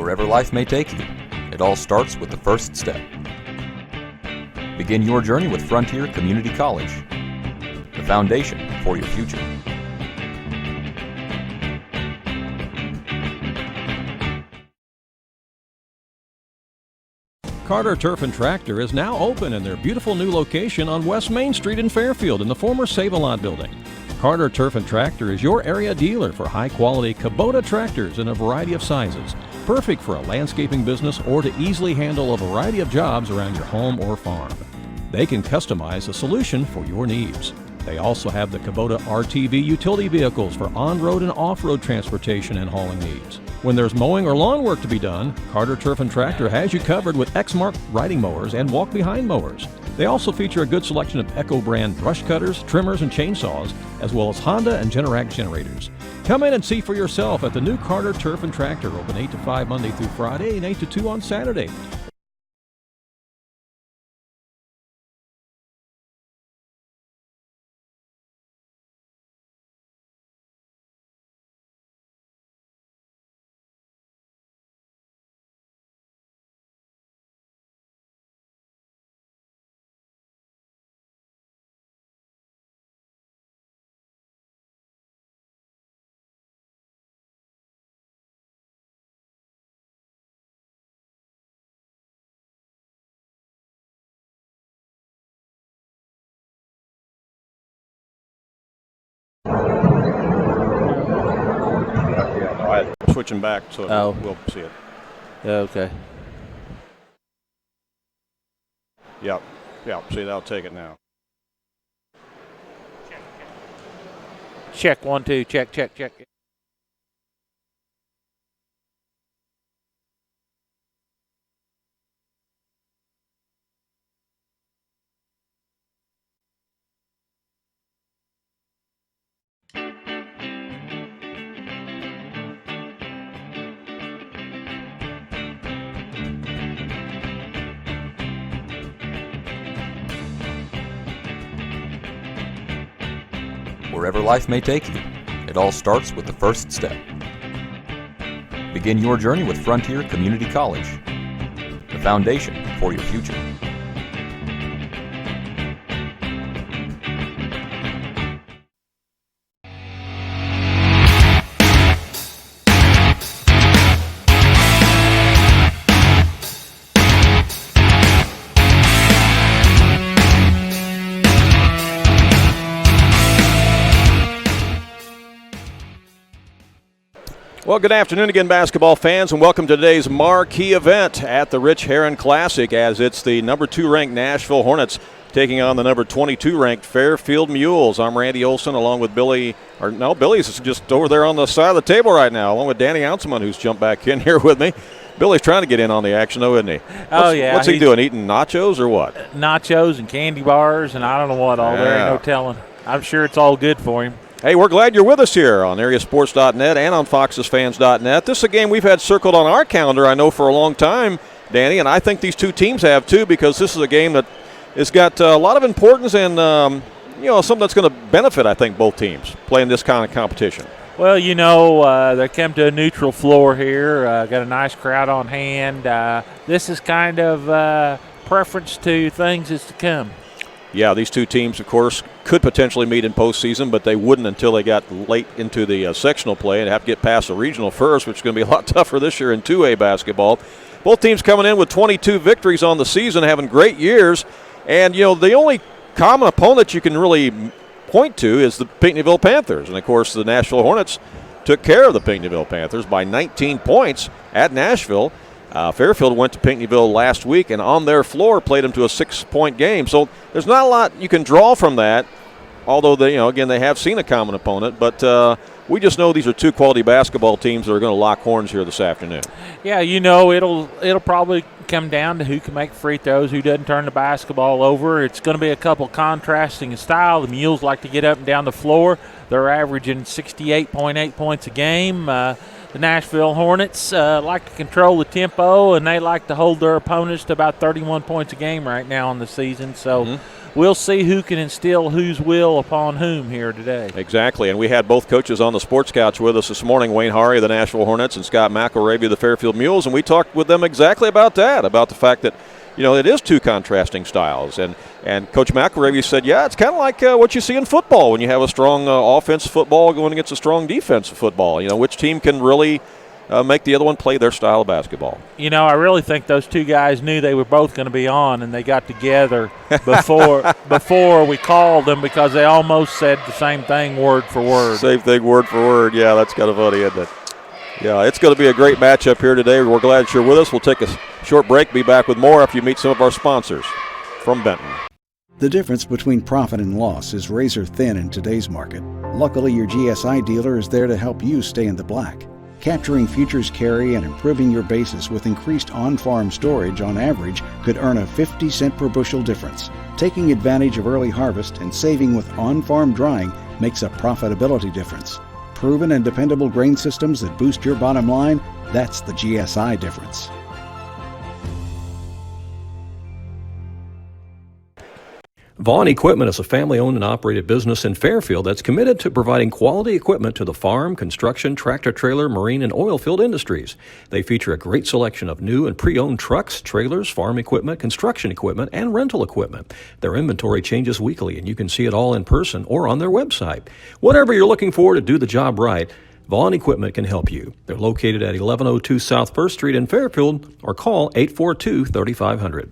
Wherever life may take you, it all starts with the first step. Begin your journey with Frontier Community College, the foundation for your future. Carter Turf and Tractor is now open in their beautiful new location on West Main Street in Fairfield in the former Save-A-Lot building. Carter Turf and Tractor is your area dealer for high-quality Kubota tractors in a variety of sizes, perfect for a landscaping business or to easily handle a variety of jobs around your home or farm. They can customize a solution for your needs. They also have the Kubota RTV utility vehicles for on-road and off-road transportation and hauling needs. When there's mowing or lawn work to be done, Carter Turf and Tractor has you covered with Exmark riding mowers and walk-behind mowers. They also feature a good selection of Echo brand brush cutters, trimmers, and chainsaws, as well as Honda and Generac generators. Come in and see for yourself at the new Carter Turf and Tractor, open 8 to 5 Monday through Friday and 8 to 2 on Saturday. Switching back so we'll see it. Yeah, okay. Yep. See, that'll take it now. Check 1 2. Check. Wherever life may take you, it all starts with the first step. Begin your journey with Frontier Community College, the foundation for your future. Well, good afternoon again, basketball fans, and welcome to today's marquee event at the Rich Herron Classic, as it's the number 2 ranked Nashville Hornets taking on the number 22 ranked Fairfield Mules. I'm Randy Olson along with Billy's just over there on the side of the table right now, along with Danny Anselment, who's jumped back in here with me. Billy's trying to get in on the action, though, isn't he? What's he doing, eating nachos or what? Nachos and candy bars and I don't know what all. There ain't no telling. I'm sure it's all good for him. Hey, we're glad you're with us here on AreaSports.net and on FoxesFans.net. This is a game we've had circled on our calendar, I know, for a long time, Danny, and I think these two teams have too, because this is a game that has got a lot of importance and something that's going to benefit, I think, both teams playing this kind of competition. Well, they come to a neutral floor here, got a nice crowd on hand. This is kind of preference to things is to come. Yeah, these two teams, of course, could potentially meet in postseason, but they wouldn't until they got late into the sectional play and have to get past the regional first, which is going to be a lot tougher this year in 2A basketball. Both teams coming in with 22 victories on the season, having great years. And, the only common opponent you can really point to is the Pinckneyville Panthers. And, of course, the Nashville Hornets took care of the Pinckneyville Panthers by 19 points at Nashville. Fairfield went to Pinckneyville last week and on their floor played them to a 6-point game. So there's not a lot you can draw from that, although they have seen a common opponent. But we just know these are two quality basketball teams that are going to lock horns here this afternoon. Yeah, it'll probably come down to who can make free throws, who doesn't turn the basketball over. It's going to be a couple contrasting in style. The Mules like to get up and down the floor. They're averaging 68.8 points a game. The Nashville Hornets like to control the tempo, and they like to hold their opponents to about 31 points a game right now in the season. So we'll see who can instill whose will upon whom here today. Exactly, and we had both coaches on the sports couch with us this morning, Wayne Hari of the Nashville Hornets and Scott McElravy of the Fairfield Mules, and we talked with them exactly about that, about the fact that, you know, it is two contrasting styles. And Coach McElravy said, yeah, it's kind of like what you see in football when you have a strong offensive football going against a strong defensive football. You know, which team can really make the other one play their style of basketball. You know, I really think those two guys knew they were both going to be on, and they got together before we called them, because they almost said the same thing word for word. Same thing word for word. Yeah, that's kind of funny, isn't it? Yeah, it's going to be a great matchup here today. We're glad you're with us. We'll take a short break, be back with more after you meet some of our sponsors from Benton. The difference between profit and loss is razor thin in today's market. Luckily, your GSI dealer is there to help you stay in the black. Capturing futures carry and improving your basis with increased on-farm storage on average could earn a 50-cent per bushel difference. Taking advantage of early harvest and saving with on-farm drying makes a profitability difference. Proven and dependable grain systems that boost your bottom line, that's the GSI difference. Vaughn Equipment is a family-owned and operated business in Fairfield that's committed to providing quality equipment to the farm, construction, tractor-trailer, marine, and oil field industries. They feature a great selection of new and pre-owned trucks, trailers, farm equipment, construction equipment, and rental equipment. Their inventory changes weekly, and you can see it all in person or on their website. Whatever you're looking for to do the job right, Vaughn Equipment can help you. They're located at 1102 South 1st Street in Fairfield, or call 842-3500.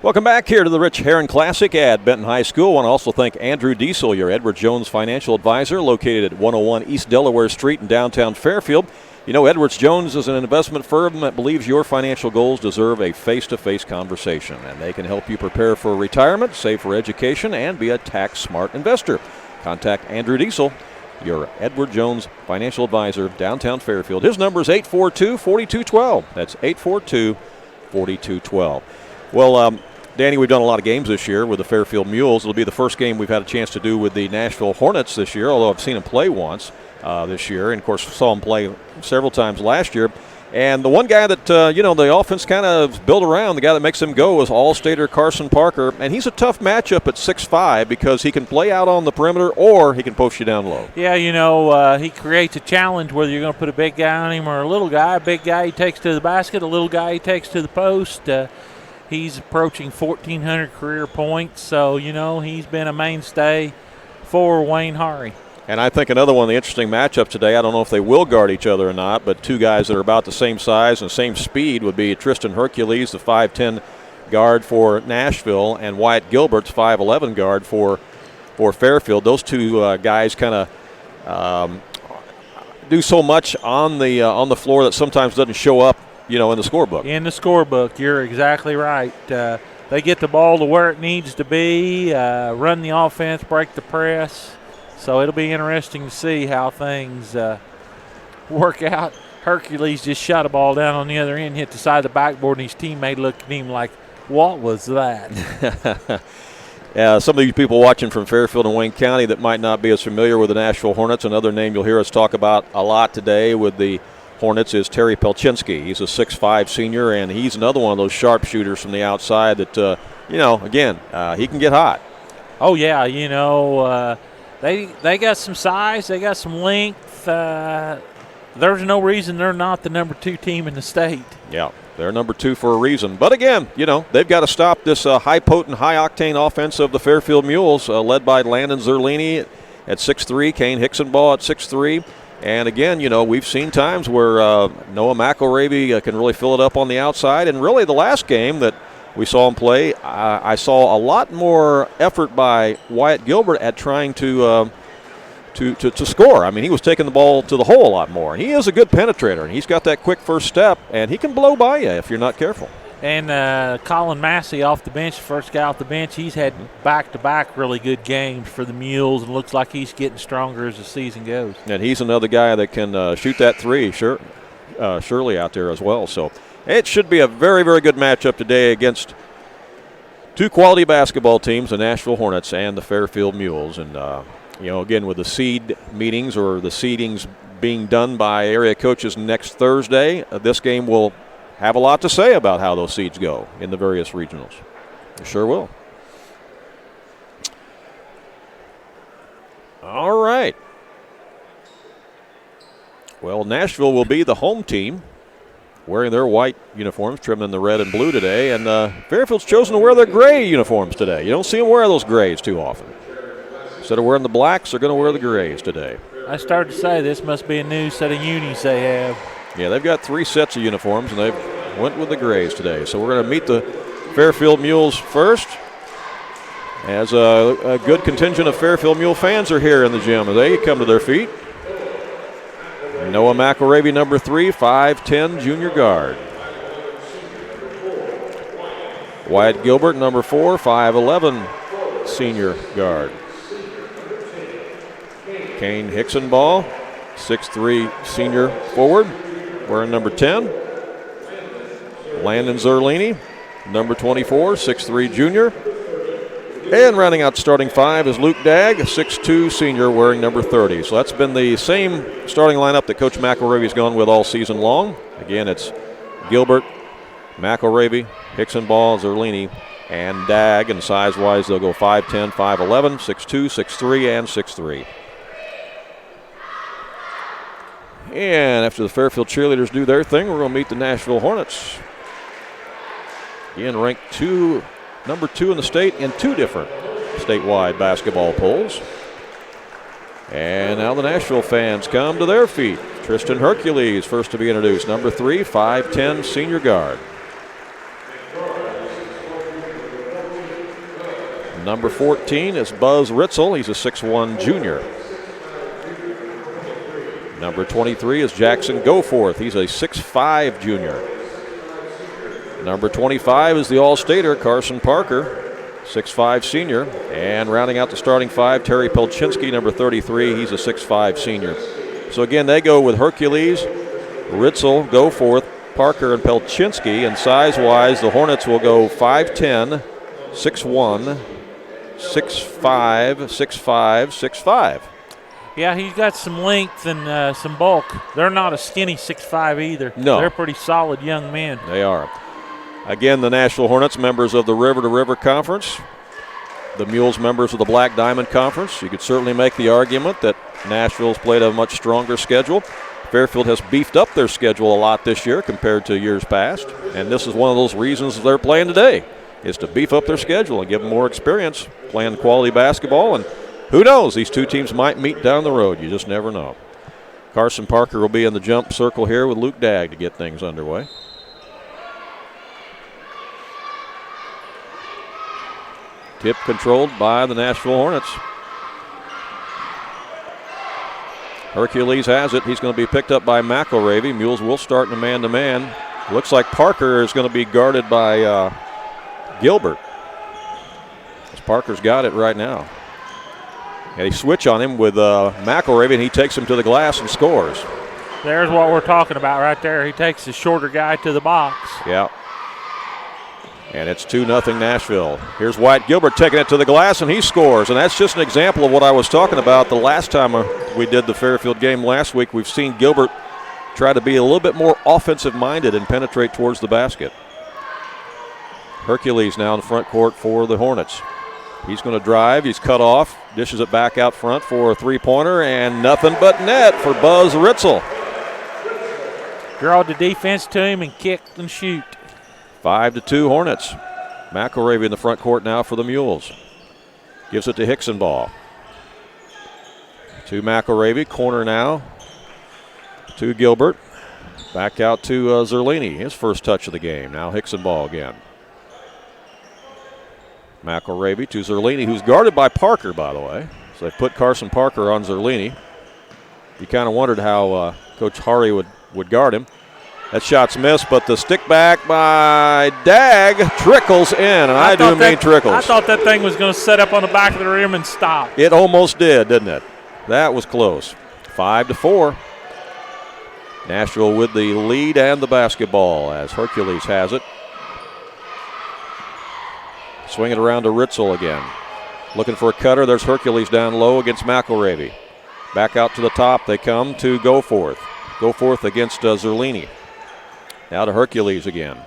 Welcome back here to the Rich Herron Classic at Benton High School. I want to also thank Andrew Diesel, your Edward Jones financial advisor, located at 101 East Delaware Street in downtown Fairfield. You know, Edwards Jones is an investment firm that believes your financial goals deserve a face-to-face conversation, and they can help you prepare for retirement, save for education, and be a tax-smart investor. Contact Andrew Diesel, your Edward Jones financial advisor, downtown Fairfield. His number is 842-4212. That's 842-4212. Well, Danny, we've done a lot of games this year with the Fairfield Mules. It'll be the first game we've had a chance to do with the Nashville Hornets this year, although I've seen them play once this year. And, of course, saw them play several times last year. And the one guy that, the offense kind of built around, the guy that makes them go, is All-Stater Carson Parker. And he's a tough matchup at 6'5", because he can play out on the perimeter or he can post you down low. Yeah, he creates a challenge whether you're going to put a big guy on him or a little guy. A big guy he takes to the basket, a little guy he takes to the post. He's approaching 1,400 career points, so, he's been a mainstay for Wayne Hari. And I think another one of the interesting matchups today, I don't know if they will guard each other or not, but two guys that are about the same size and same speed would be Tristan Hercules, the 5'10" guard for Nashville, and Wyatt Gilbert's 5'11" guard for Fairfield. Those two guys kind of do so much on the floor that sometimes doesn't show up, in the scorebook. In the scorebook, you're exactly right. They get the ball to where it needs to be, run the offense, break the press. So it'll be interesting to see how things work out. Hercules just shot a ball down on the other end, hit the side of the backboard, and his teammate looked at him like, what was that? Some of you people watching from Fairfield and Wayne County that might not be as familiar with the Nashville Hornets, another name you'll hear us talk about a lot today with the Hornets is Terry Pelchinski. He's a 6'5" senior, and he's another one of those sharpshooters from the outside that, he can get hot. Oh, yeah, they got some size, they got some length. There's no reason they're not the number 2 team in the state. Yeah, they're number 2 for a reason. But again, they've got to stop this high-potent, high-octane offense of the Fairfield Mules, led by Landon Zerlini at 6'3", Kane Hicksonball at 6'3". And again, we've seen times where Noah McElravy can really fill it up on the outside. And really the last game that we saw him play, I saw a lot more effort by Wyatt Gilbert at trying to score. I mean, he was taking the ball to the hole a lot more. And he is a good penetrator, and he's got that quick first step, and he can blow by you if you're not careful. And Colin Massey off the bench, first guy off the bench, he's had back-to-back really good games for the Mules, and looks like he's getting stronger as the season goes. And he's another guy that can shoot that three, surely out there as well. So it should be a very, very good matchup today against two quality basketball teams, the Nashville Hornets and the Fairfield Mules. And, again, with the seed meetings or the seedings being done by area coaches next Thursday, this game will have a lot to say about how those seeds go in the various regionals. It sure will. Well, Nashville will be the home team, wearing their white uniforms, trimmed in the red and blue today. And Fairfield's chosen to wear their gray uniforms today. You don't see them wear those grays too often. Instead of wearing the blacks, they're going to wear the grays today. I started to say this must be a new set of unis they have. Yeah, they've got 3 sets of uniforms, and they've went with the grays today. So we're going to meet the Fairfield Mules first, as a good contingent of Fairfield Mule fans are here in the gym. They come to their feet. Noah McElravy, number 3, 5'10", junior guard. Wyatt Gilbert, number 4, 5'11", senior guard. Kane Hicksonball, 6'3", senior forward, wearing number 10. Landon Zerlini, number 24, 6'3", junior. And rounding out starting 5 is Luke Dagg, 6'2", senior, wearing number 30. So that's been the same starting lineup that Coach McElravy's gone with all season long. Again, it's Gilbert, McElravy, Hicksonball, Zerlini, and Dagg. And size-wise, they'll go 5'10", 5'11", 6'2", 6'3", and 6'3". And after the Fairfield cheerleaders do their thing, we're going to meet the Nashville Hornets. Again, ranked number 2 in the state in 2 different statewide basketball polls. And now the Nashville fans come to their feet. Tristan Hercules, first to be introduced, number 3, 5'10", senior guard. Number 14 is Buzz Ritzel. He's a 6'1", junior. Number 23 is Jackson Goforth. He's a 6'5", junior. Number 25 is the All-Stater, Carson Parker, 6'5", senior. And rounding out the starting 5, Terry Pelchinski, number 33. He's a 6'5", senior. So again, they go with Hercules, Ritzel, Goforth, Parker, and Pelchinski. And size-wise, the Hornets will go 5'10", 6'1", 6'5", 6'5", 6'5". Yeah, he's got some length and some bulk. They're not a skinny 6'5" either. No. They're pretty solid young men. They are. Again, the Nashville Hornets, members of the River to River Conference. The Mules, members of the Black Diamond Conference. You could certainly make the argument that Nashville's played a much stronger schedule. Fairfield has beefed up their schedule a lot this year compared to years past. And this is one of those reasons they're playing today, is to beef up their schedule and give them more experience playing quality basketball. And who knows, these 2 teams might meet down the road. You just never know. Carson Parker will be in the jump circle here with Luke Dagg to get things underway. Tip controlled by the Nashville Hornets. Hercules has it. He's going to be picked up by McElravy. Mules will start in a man-to-man. Looks like Parker is going to be guarded by Gilbert. Parker's got it right now. And they switch on him with McElravy, and he takes him to the glass and scores. There's what we're talking about right there. He takes the shorter guy to the box. Yeah. And it's 2-0 Nashville. Here's Wyatt Gilbert taking it to the glass, and he scores. And that's just an example of what I was talking about the last time we did the Fairfield game last week. We've seen Gilbert try to be a little bit more offensive-minded and penetrate towards the basket. Hercules now in the front court for the Hornets. He's going to drive. He's cut off. Dishes it back out front for a three-pointer, and nothing but net for Buzz Ritzel. Drawed the defense to him and kicked and shoot. 5-2 Hornets. McElravy in the front court now for the Mules. Gives it to Hicksonball. To McElravy. Corner now to Gilbert. Back out to Zerlini. His first touch of the game. Now Hicksonball again. McElravy to Zerlini, who's guarded by Parker, by the way. So they put Carson Parker on Zerlini. You kind of wondered how Coach Hari would guard him. That shot's missed, but the stick back by Dagg trickles in, and I do mean trickles. I thought that thing was going to set up on the back of the rim and stop. It almost did, didn't it? That was close. 5-4. Nashville with the lead and the basketball as Hercules has it. Swing it around to Ritzel again. Looking for a cutter. There's Hercules down low against McElravy. Back out to the top. They come to Goforth. Goforth against Zerlini. Now to Hercules again.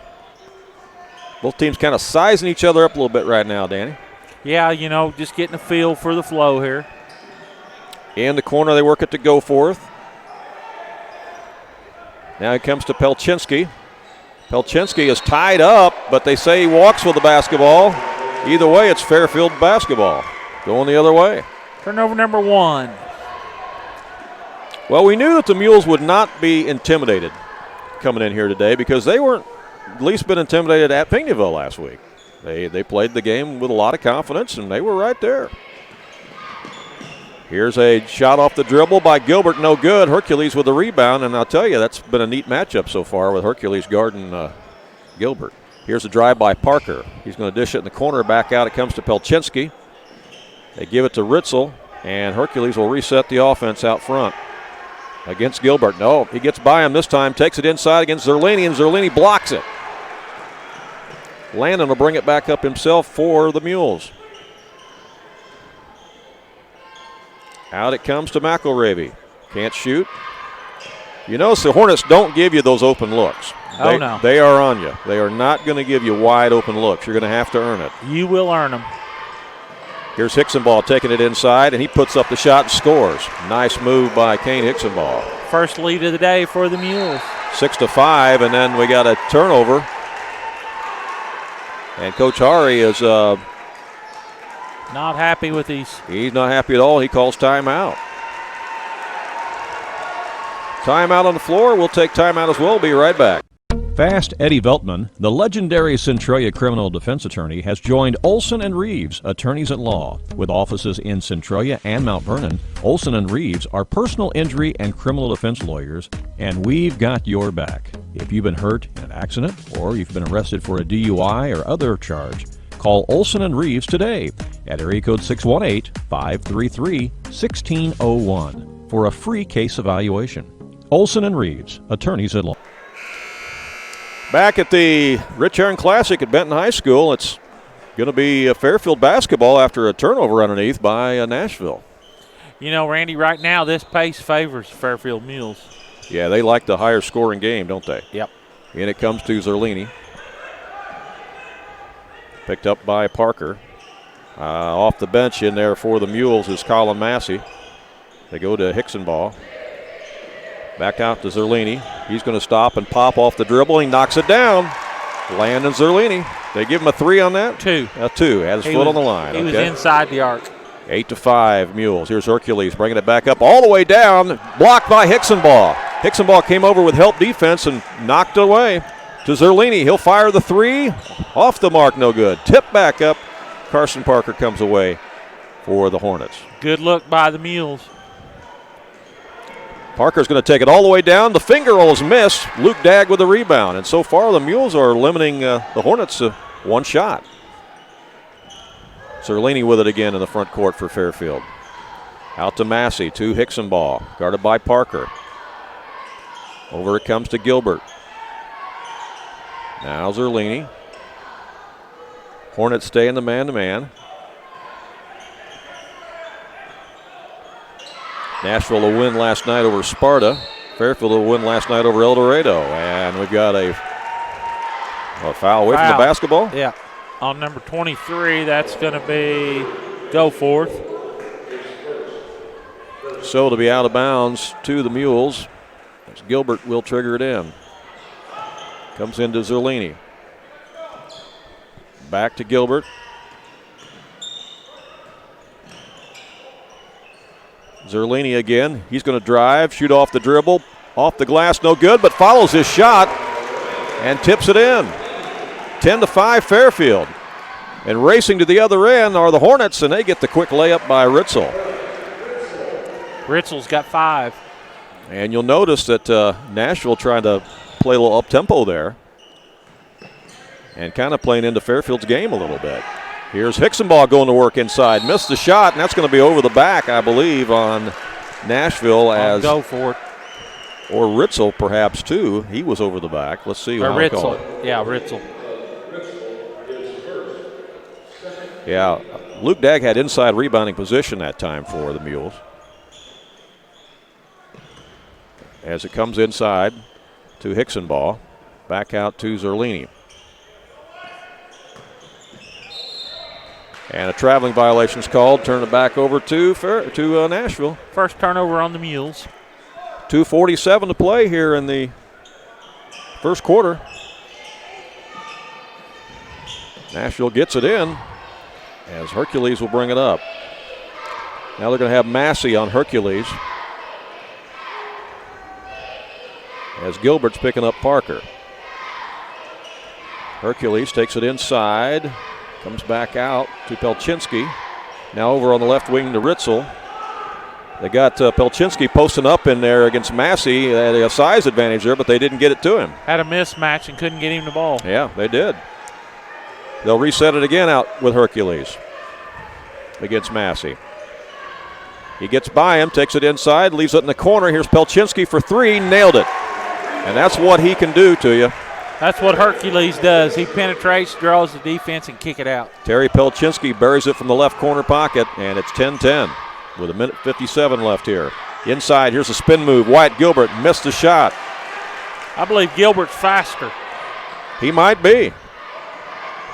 Both teams kind of sizing each other up a little bit right now, Danny. Yeah, you know, just getting a feel for the flow here. In the corner, they work it to Goforth. Now he comes to Pelchinski. Pelchinski is tied up, but they say he walks with the basketball. Either way, it's Fairfield basketball. Going the other way. Turnover number 1. Well, we knew that the Mules would not be intimidated coming in here today because they weren't at least been intimidated at Pinckneyville last week. They played the game with a lot of confidence, and they were right there. Here's a shot off the dribble by Gilbert, no good. Hercules with the rebound, and I'll tell you, that's been a neat matchup so far with Hercules guarding Gilbert. Here's a drive by Parker. He's going to dish it in the corner. Back out it comes to Pelchinski. They give it to Ritzel, and Hercules will reset the offense out front against Gilbert. No, he gets by him this time, takes it inside against Zerlini, and Zerlini blocks it. Landon will bring it back up himself for the Mules. Out it comes to McElravy. Can't shoot. You notice the Hornets don't give you those open looks. No. They are on you. They are not going to give you wide open looks. You're going to have to earn it. You will earn them. Here's Hicksonball taking it inside, and he puts up the shot and scores. Nice move by Kane Hicksonball. First lead of the day for the Mules. 6-5, and then we got a turnover. And Coach Hari is not happy with these. He's not happy at all. He calls timeout. Timeout on the floor. We'll take timeout as well. Be right back. Fast Eddie Veltman, the legendary Centralia criminal defense attorney, has joined Olson and Reeves, attorneys at law. With offices in Centralia and Mount Vernon, Olson and Reeves are personal injury and criminal defense lawyers, and we've got your back. If you've been hurt in an accident or you've been arrested for a DUI or other charge, call Olson and Reeves today at area code 618-533-1601 for a free case evaluation. Olson and Reeves, attorneys at law. Back at the Rich Aaron Classic at Benton High School, it's going to be Fairfield basketball after a turnover underneath by Nashville. You know, Randy, right now this pace favors Fairfield Mules. Yeah, they like the higher scoring game, don't they? Yep. And it comes to Zerlini. Picked up by Parker. Off the bench in there for the Mules is Colin Massey. They go to Hicksonball. Back out to Zerlini. He's going to stop and pop off the dribble. He knocks it down. Landon Zerlini. They give him a 3 on that? 2. A 2. Had his foot on the line. He was inside the arc. 8-5 Mules. Here's Hercules bringing it back up all the way down. Blocked by Hicksonball. Hicksonball came over with help defense and knocked it away to Zerlini. He'll fire the 3. Off the mark, no good. Tip back up. Carson Parker comes away for the Hornets. Good look by the Mules. Parker's going to take it all the way down. The finger roll is missed. Luke Dagg with the rebound. And so far the Mules are limiting the Hornets to one shot. Zerlini with it again in the front court for Fairfield. Out to Massey, to Hicksonball, guarded by Parker. Over it comes to Gilbert. Now Zerlini. Hornets stay in the man-to-man. Nashville will win last night over Sparta. Fairfield will win last night over El Dorado. And we've got a foul away from the basketball. Yeah. On number 23, that's going to be Goforth. So to be out of bounds to the Mules, as Gilbert will trigger it in. Comes into Zerlini. Back to Gilbert. Zerlini again. He's going to drive, shoot off the dribble, off the glass, no good, but follows his shot and tips it in. 10-5 Fairfield. And racing to the other end are the Hornets, and they get the quick layup by Ritzel. Ritzel's got 5. And you'll notice that Nashville trying to play a little up-tempo there and kind of playing into Fairfield's game a little bit. Here's Hicksonball going to work inside. Missed the shot, and that's going to be over the back, I believe, on Nashville. As go for it. Or Ritzel, perhaps, too. He was over the back. Let's see how they call it. Yeah, Ritzel. Yeah, Luke Dagg had inside rebounding position that time for the Mules. As it comes inside to Hicksonball. Back out to Zerlini. And a traveling violation is called. Turn it back over to Nashville. First turnover on the Mules. 2:47 to play here in the first quarter. Nashville gets it in as Hercules will bring it up. Now they're going to have Massey on Hercules as Gilbert's picking up Parker. Hercules takes it inside, comes back out to Pelchinski. Now over on the left wing to Ritzel. They got Pelchinski posting up in there against Massey. They had a size advantage there, but they didn't get it to him. Had a mismatch and couldn't get him the ball. Yeah, they did. They'll reset it again out with Hercules against Massey. He gets by him, takes it inside, leaves it in the corner. Here's Pelchinski for three, nailed it. And that's what he can do to you. That's what Hercules does. He penetrates, draws the defense, and kick it out. Terry Pelchinski buries it from the left corner pocket, and it's 10-10 with 1:57 left here. Inside, here's a spin move. Wyatt Gilbert missed the shot. I believe Gilbert's faster. He might be.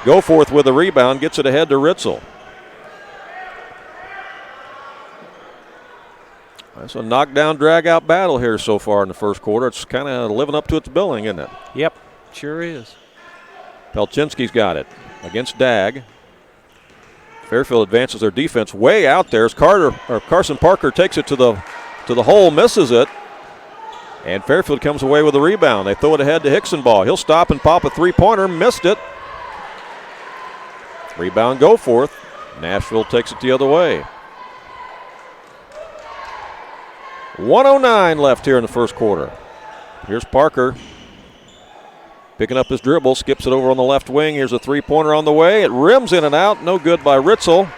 Goforth with the rebound, gets it ahead to Ritzel. That's a knockdown, drag-out battle here so far in the first quarter. It's kind of living up to its billing, isn't it? Yep, sure is. Pelchinski's got it against Dagg. Fairfield advances their defense way out there as Carson Parker takes it to the hole, misses it. And Fairfield comes away with a rebound. They throw it ahead to Hicksonball. He'll stop and pop a three-pointer, missed it. Rebound Goforth. Nashville takes it the other way. 1:09 left here in the first quarter. Here's Parker picking up his dribble, skips it over on the left wing. Here's a three-pointer on the way. It rims in and out, no good by Ritzel.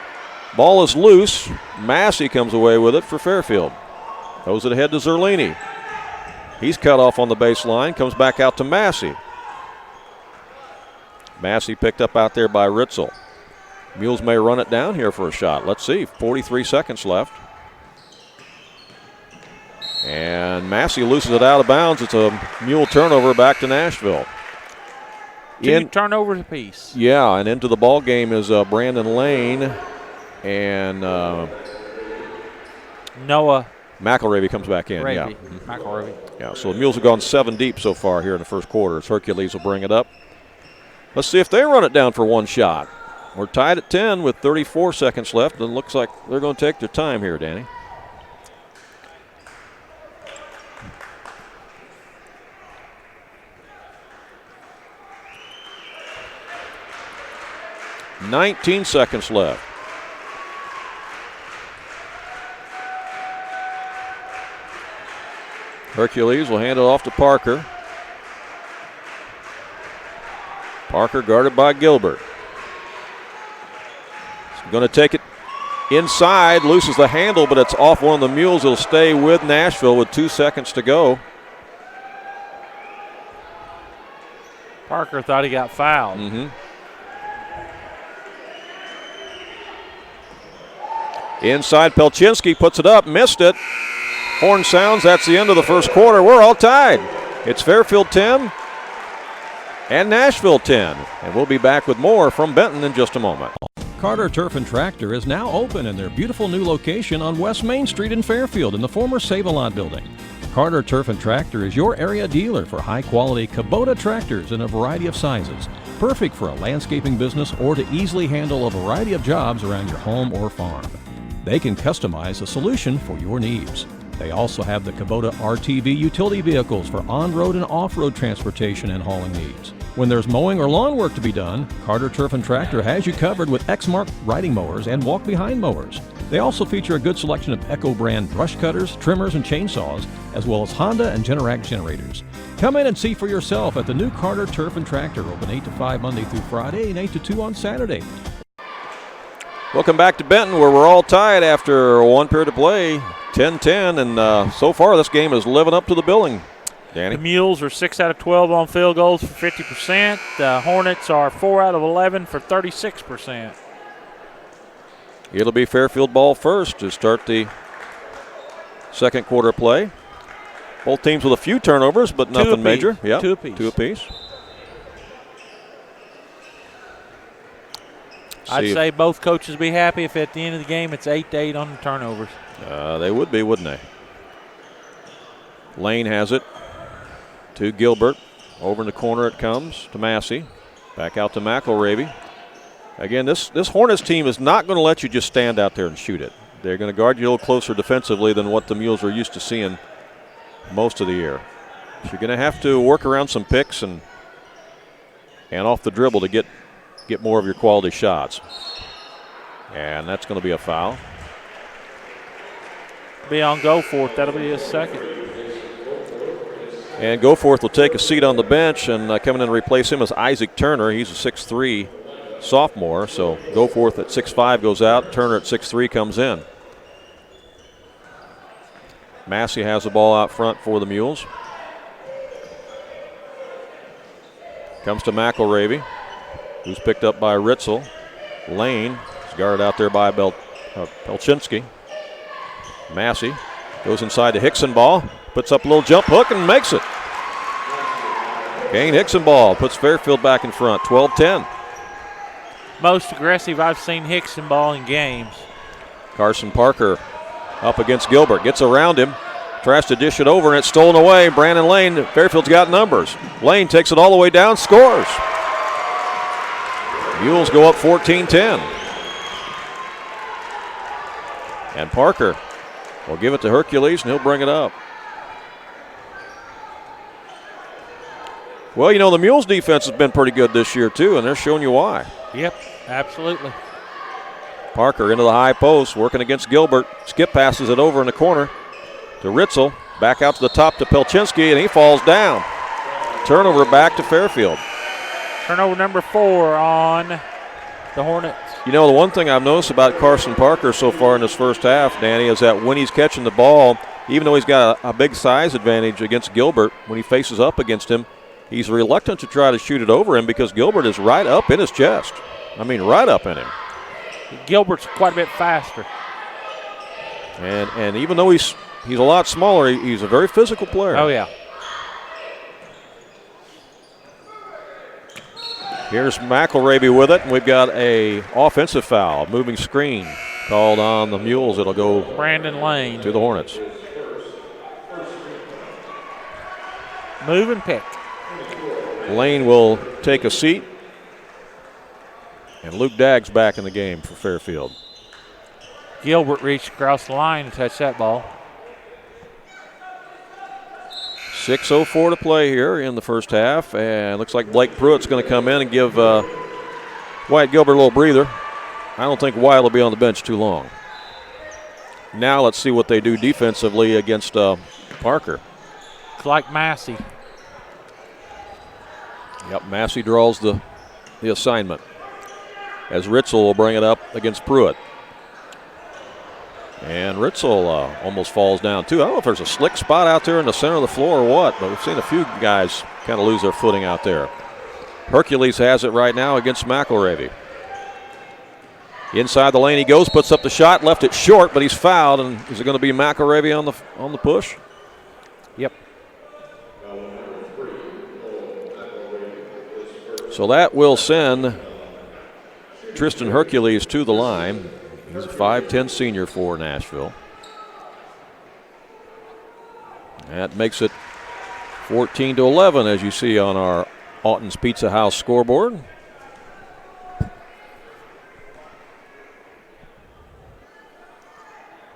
Ball is loose. Massey comes away with it for Fairfield. Throws it ahead to Zerlini. He's cut off on the baseline, comes back out to Massey. Massey picked up out there by Ritzel. Mules may run it down here for a shot. Let's see, 43 seconds left. And Massey loses it out of bounds. It's a Mule turnover back to Nashville. Two turnovers apiece. Yeah, and into the ball game is Brandon Lane and Noah McElravy comes back in. Ravy. Yeah, McElravy. yeah. So the Mules have gone 7 deep so far here in the first quarter. As Hercules will bring it up. Let's see if they run it down for one shot. We're tied at 10 with 34 seconds left, and it looks like they're going to take their time here, Danny. $19 seconds left. Hercules will hand it off to Parker. Parker guarded by Gilbert. He's going to take it inside, loses the handle, but it's off one of the Mules. It'll stay with Nashville with 2 seconds to go. Parker thought he got fouled. Inside, Pelchinski puts it up, missed it. Horn sounds, that's the end of the first quarter. We're all tied. It's Fairfield 10 and Nashville 10. And we'll be back with more from Benton in just a moment. Carter Turf and Tractor is now open in their beautiful new location on West Main Street in Fairfield in the former Save-A-Lot building. Carter Turf and Tractor is your area dealer for high-quality Kubota tractors in a variety of sizes, perfect for a landscaping business or to easily handle a variety of jobs around your home or farm. They can customize a solution for your needs. They also have the Kubota RTV utility vehicles for on-road and off-road transportation and hauling needs. When there's mowing or lawn work to be done, Carter Turf and Tractor has you covered with Exmark riding mowers and walk-behind mowers. They also feature a good selection of Echo brand brush cutters, trimmers, and chainsaws, as well as Honda and Generac generators. Come in and see for yourself at the new Carter Turf and Tractor, open 8 to 5 Monday through Friday and 8 to 2 on Saturday. Welcome back to Benton, where we're all tied after one period of play, 10-10, and so far this game is living up to the billing. Danny? The Mules are 6 out of 12 on field goals for 50%. The Hornets are 4 out of 11 for 36%. It'll be Fairfield ball first to start the second quarter play. Both teams with a few turnovers, but nothing major. Yeah, 2 apiece. 2 apiece. I'd say both coaches be happy if at the end of the game it's 8-8 on the turnovers. They would be, wouldn't they? Lane has it to Gilbert. Over in the corner it comes to Massey. Back out to McElravy. Again, this Hornets team is not going to let you just stand out there and shoot it. They're going to guard you a little closer defensively than what the Mules are used to seeing most of the year. So you're going to have to work around some picks and off the dribble to get more of your quality shots. And that's going to be a foul. Be on Goforth. That'll be his second. And Goforth will take a seat on the bench, and coming in to replace him is Isaac Turner. He's a 6'3" sophomore, so Goforth at 6'5" goes out. Turner at 6'3" comes in. Massey has the ball out front for the Mules. Comes to McElravy, who's picked up by Ritzel. Lane is guarded out there by Pelchinski. Massey goes inside to Hicksonball, puts up a little jump hook and makes it. Kane Hicksonball puts Fairfield back in front, 12-10. Most aggressive I've seen Hicksonball in games. Carson Parker up against Gilbert, gets around him, tries to dish it over, and it's stolen away. Brandon Lane, Fairfield's got numbers. Lane takes it all the way down, scores. Mules go up 14-10. And Parker will give it to Hercules, and he'll bring it up. Well, you know, the Mules defense has been pretty good this year, too, and they're showing you why. Yep, absolutely. Parker into the high post, working against Gilbert. Skip passes it over in the corner to Ritzel. Back out to the top to Pelchinski, and he falls down. Turnover back to Fairfield. Turnover number 4 on the Hornets. You know, the one thing I've noticed about Carson Parker so far in this first half, Danny, is that when he's catching the ball, even though he's got a big size advantage against Gilbert, when he faces up against him, he's reluctant to try to shoot it over him because Gilbert is right up in his chest. I mean, right up in him. Gilbert's quite a bit faster. And even though he's a lot smaller, he's a very physical player. Oh, yeah. Here's McElravy with it, and we've got a offensive foul, moving screen called on the Mules. It'll go Brandon Lane to the Hornets. Move and pick. Lane will take a seat, and Luke Dagg's back in the game for Fairfield. Gilbert reached across the line to touch that ball. 6:04 to play here in the first half, and looks like Blake Pruitt's going to come in and give Wyatt Gilbert a little breather. I don't think Wyatt will be on the bench too long. Now let's see what they do defensively against Parker. It's like Massey. Yep, Massey draws the assignment as Ritzel will bring it up against Pruitt. And Ritzel almost falls down, too. I don't know if there's a slick spot out there in the center of the floor or what, but we've seen a few guys kind of lose their footing out there. Hercules has it right now against McElravy. Inside the lane he goes, puts up the shot, left it short, but he's fouled. And is it going to be McElravy on the push? Yep. So that will send Tristan Hercules to the line. He's a 5'10" senior for Nashville. That makes it 14-11, as you see on our Alton's Pizza House scoreboard.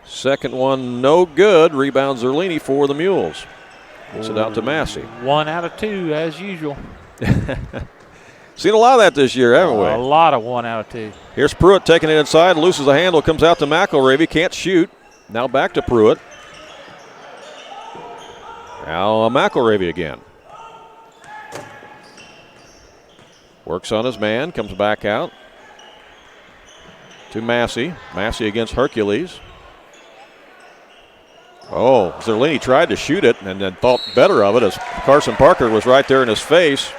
Second one, no good. Rebound Zerlini for the Mules. Gets it out to Massey. 1 out of 2, as usual. Seen a lot of that this year, haven't we? A lot of 1 out of 2. Here's Pruitt taking it inside, loses the handle, comes out to McElravy, can't shoot. Now back to Pruitt. Now McElravy again. Works on his man, comes back out to Massey. Massey against Hercules. Oh, Zerlini tried to shoot it and then thought better of it as Carson Parker was right there in his face.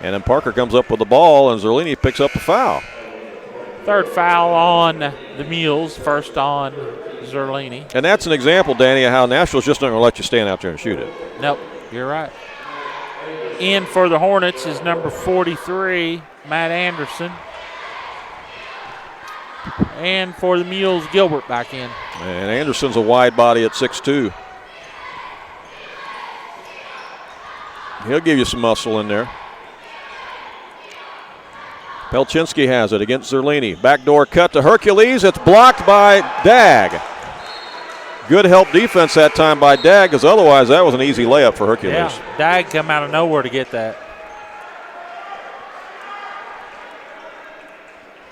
And then Parker comes up with the ball, and Zerlini picks up the foul. Third foul on the Mules, first on Zerlini. And that's an example, Danny, of how Nashville's just not going to let you stand out there and shoot it. Nope, you're right. In for the Hornets is number 43, Matt Anderson. And for the Mules, Gilbert back in. And Anderson's a wide body at 6'2". He'll give you some muscle in there. Pelchinski has it against Zerlini. Backdoor cut to Hercules. It's blocked by Dagg. Good help defense that time by Dagg, because otherwise that was an easy layup for Hercules. Yeah, Dagg come out of nowhere to get that.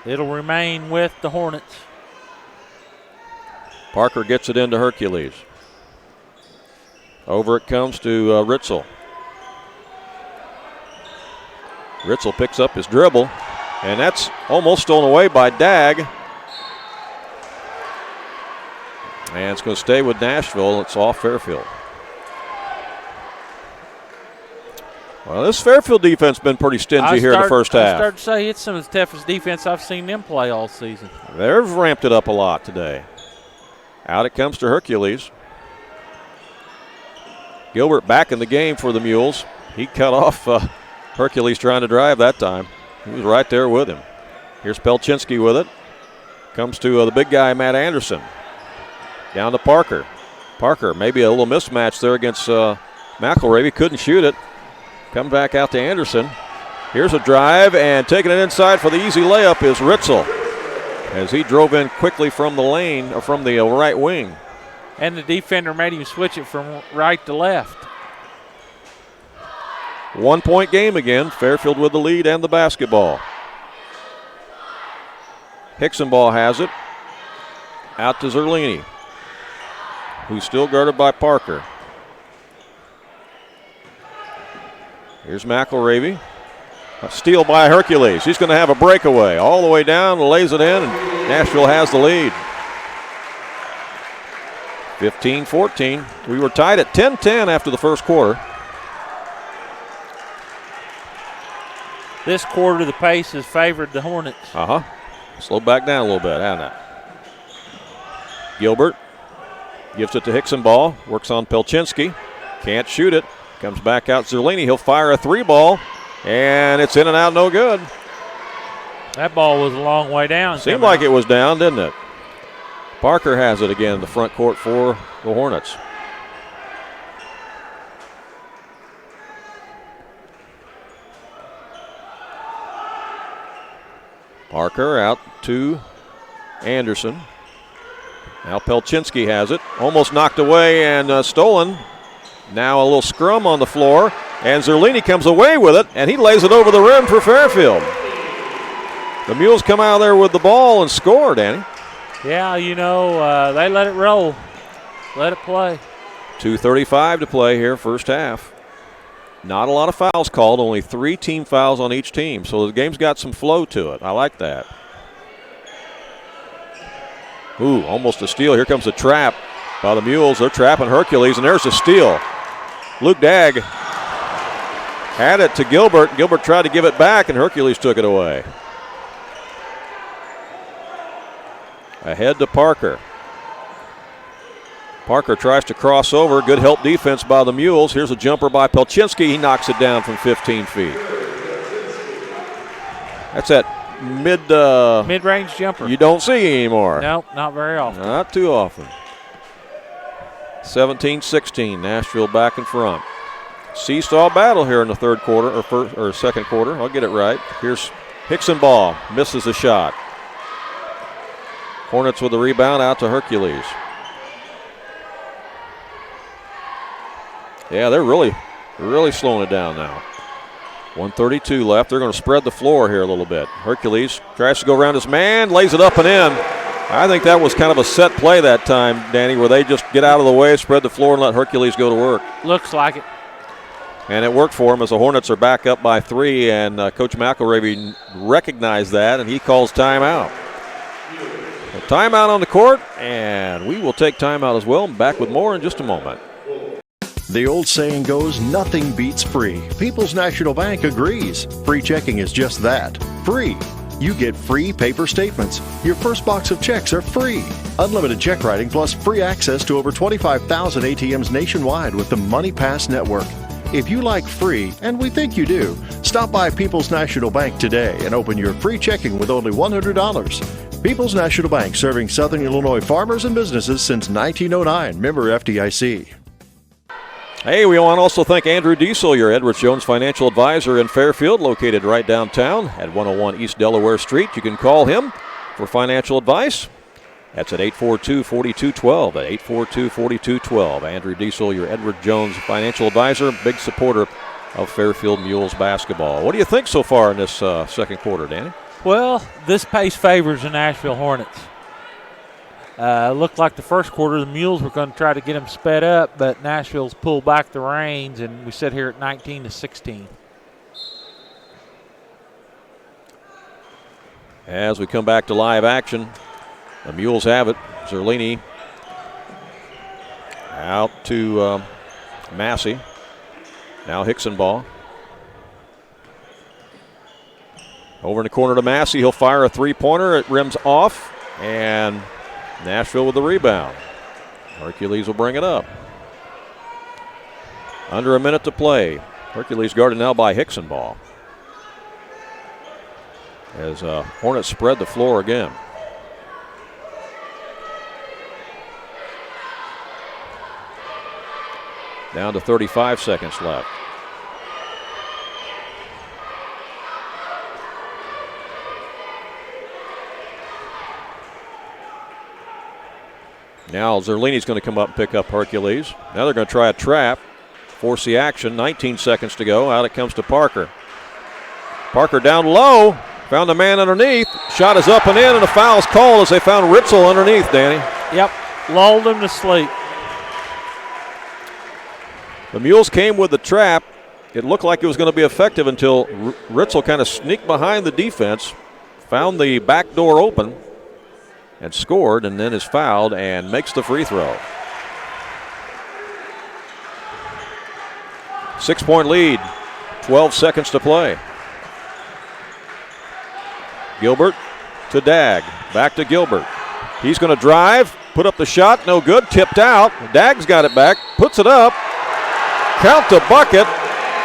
It'll remain with the Hornets. Parker gets it into Hercules. Over it comes to Ritzel. Ritzel picks up his dribble, and that's almost stolen away by Dagg. And it's going to stay with Nashville. It's off Fairfield. Well, this Fairfield defense has been pretty stingy here in the first half. I started to say it's some of the toughest defense I've seen them play all season. They've ramped it up a lot today. Out it comes to Hercules. Gilbert back in the game for the Mules. He cut off Hercules trying to drive that time. He was right there with him. Here's Pelchinski with it. Comes to the big guy, Matt Anderson. Down to Parker. Parker, maybe a little mismatch there against McElravy. Couldn't shoot it. Come back out to Anderson. Here's a drive, and taking it inside for the easy layup is Ritzel, as he drove in quickly from the lane, or from the right wing. And the defender made him switch it from right to left. 1 point game again. Fairfield with the lead and the basketball. Hicksonball has it. Out to Zerlini, who's still guarded by Parker. Here's McElravy. A steal by Hercules. He's going to have a breakaway. All the way down, lays it in, and Nashville has the lead. 15-14. We were tied at 10-10 after the first quarter. This quarter, the pace has favored the Hornets. Slow back down a little bit, hasn't it? Gilbert gives it to Hicksonball. Works on Pelchinski. Can't shoot it. Comes back out Zerlini. He'll fire a three ball, and it's in and out, no good. That ball was a long way down. Seemed like it was down, didn't it? Parker has it again in the front court for the Hornets. Parker out to Anderson. Now Pelchinski has it. Almost knocked away and stolen. Now a little scrum on the floor, and Zerlini comes away with it, and he lays it over the rim for Fairfield. The Mules come out of there with the ball and score, Danny. Yeah, they let it roll. Let it play. 2:35 to play here, first half. Not a lot of fouls called, only 3 team fouls on each team, so the game's got some flow to it. I like that. Ooh, almost a steal. Here comes a trap by the Mules. They're trapping Hercules, and there's a steal. Luke Dagg had it to Gilbert. Gilbert tried to give it back, and Hercules took it away. Ahead to Parker. Parker tries to cross over. Good help defense by the Mules. Here's a jumper by Pelchinski. He knocks it down from 15 feet. That's that mid-range jumper. You don't see anymore. No, not very often. Not too often. 17-16, Nashville back in front. Seesaw battle here in the third quarter, or second quarter. I'll get it right. Here's Hicksonball, misses a shot. Hornets with the rebound, out to Hercules. Yeah, they're really slowing it down now. 1:32 left. They're going to spread the floor here a little bit. Hercules tries to go around his man, lays it up and in. I think that was kind of a set play that time, Danny, where they just get out of the way, spread the floor, and let Hercules go to work. Looks like it. And it worked for him, as the Hornets are back up by 3, and Coach McElravy recognized that, and he calls timeout. A timeout on the court, and we will take timeout as well. Back with more in just a moment. The old saying goes, nothing beats free. People's National Bank agrees. Free checking is just that, free. You get free paper statements. Your first box of checks are free. Unlimited check writing plus free access to over 25,000 ATMs nationwide with the Money Pass Network. If you like free, and we think you do, stop by People's National Bank today and open your free checking with only $100. People's National Bank, serving Southern Illinois farmers and businesses since 1909. Member FDIC. Hey, we want to also thank Andrew Diesel, your Edwards Jones financial advisor in Fairfield, located right downtown at 101 East Delaware Street. You can call him for financial advice. That's at 842-4212, at 842-4212. Andrew Diesel, your Edward Jones financial advisor, big supporter of Fairfield Mules basketball. What do you think so far in this second quarter, Danny? Well, this pace favors the Nashville Hornets. Looked like the first quarter the Mules were going to try to get them sped up, but Nashville's pulled back the reins, and we sit here at 19-16. As we come back to live action, the Mules have it. Zerlini out to Massey. Now Hickson ball. Over in the corner to Massey. He'll fire a three-pointer. It rims off, and Nashville with the rebound. Hercules will bring it up. Under a minute to play. Hercules guarded now by Hickson ball. As Hornets spread the floor again. Down to 35 seconds left. Now Zerlini's going to come up and pick up Hercules. Now they're going to try a trap, force the action. 19 seconds to go. Out it comes to Parker. Parker down low, found a man underneath. Shot is up and in, and a foul is called as they found Ritzel underneath, Danny. Yep, lulled him to sleep. The Mules came with the trap. It looked like it was going to be effective until Ritzel kind of sneaked behind the defense, found the back door open, and scored, and then is fouled and makes the free throw. 6-point lead, 12 seconds to play. Gilbert to Dagg, back to Gilbert. He's going to drive, put up the shot, no good, tipped out. Dagg's got it back, puts it up, count the bucket,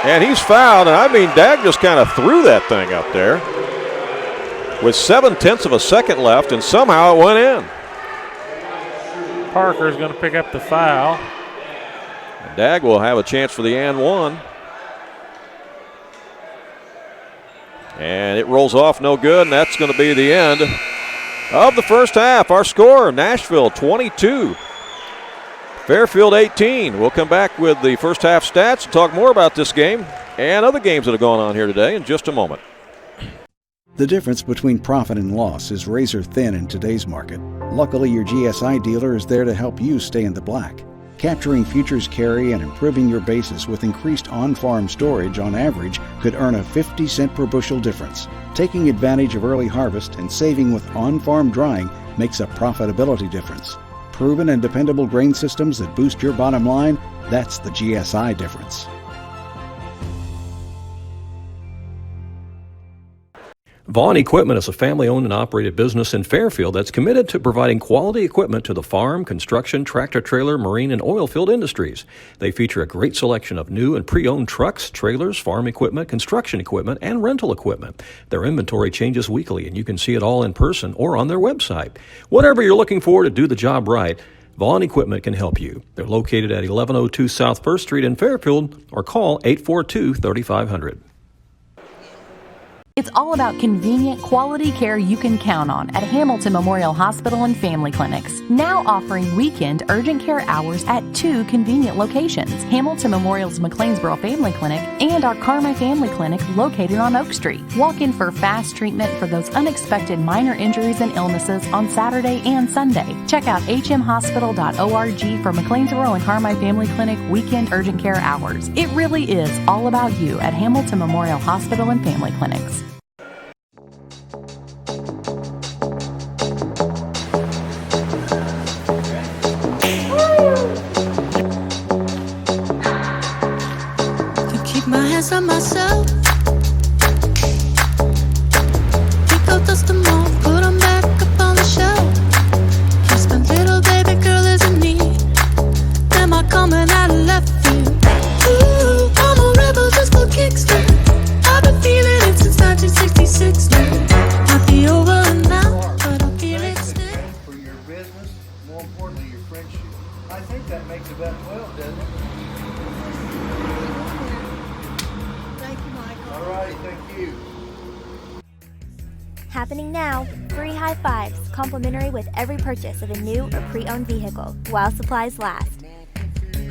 and he's fouled. And I mean, Dagg just kind of threw that thing up there with 0.7 of a second left, and somehow it went in. Parker's going to pick up the foul. And Dagg will have a chance for the and one. And it rolls off, no good, and that's going to be the end of the first half. Our score, Nashville 22, Fairfield 18. We'll come back with the first half stats and talk more about this game and other games that have gone on here today in just a moment. The difference between profit and loss is razor thin in today's market. Luckily, your GSI dealer is there to help you stay in the black. Capturing futures carry and improving your basis with increased on-farm storage on average could earn a 50-cent per bushel difference. Taking advantage of early harvest and saving with on-farm drying makes a profitability difference. Proven and dependable grain systems that boost your bottom line, that's the GSI difference. Vaughn Equipment is a family-owned and operated business in Fairfield that's committed to providing quality equipment to the farm, construction, tractor-trailer, marine, and oil field industries. They feature a great selection of new and pre-owned trucks, trailers, farm equipment, construction equipment, and rental equipment. Their inventory changes weekly, and you can see it all in person or on their website. Whatever you're looking for to do the job right, Vaughn Equipment can help you. They're located at 1102 South 1st Street in Fairfield, or call 842-3500. It's all about convenient, quality care you can count on at Hamilton Memorial Hospital and Family Clinics. Now offering weekend urgent care hours at 2 convenient locations, Hamilton Memorial's McLeansboro Family Clinic and our Carmi Family Clinic located on Oak Street. Walk in for fast treatment for those unexpected minor injuries and illnesses on Saturday and Sunday. Check out hmhospital.org for McLeansboro and Carmi Family Clinic weekend urgent care hours. It really is all about you at Hamilton Memorial Hospital and Family Clinics. On myself, pick up dust them all, put them back up on the shelf. Kiss my little baby girl is in need. Am I coming out of left field? Ooh, I'm a rebel just for kicks. I've been feeling it since 1966. Might be over now, but I feel it still. For your business, more importantly, your friendship. I think that makes about 12, doesn't it? Thank you, Michael. All righty, thank you. Happening now, free high fives, complimentary with every purchase of a new or pre-owned vehicle, while supplies last.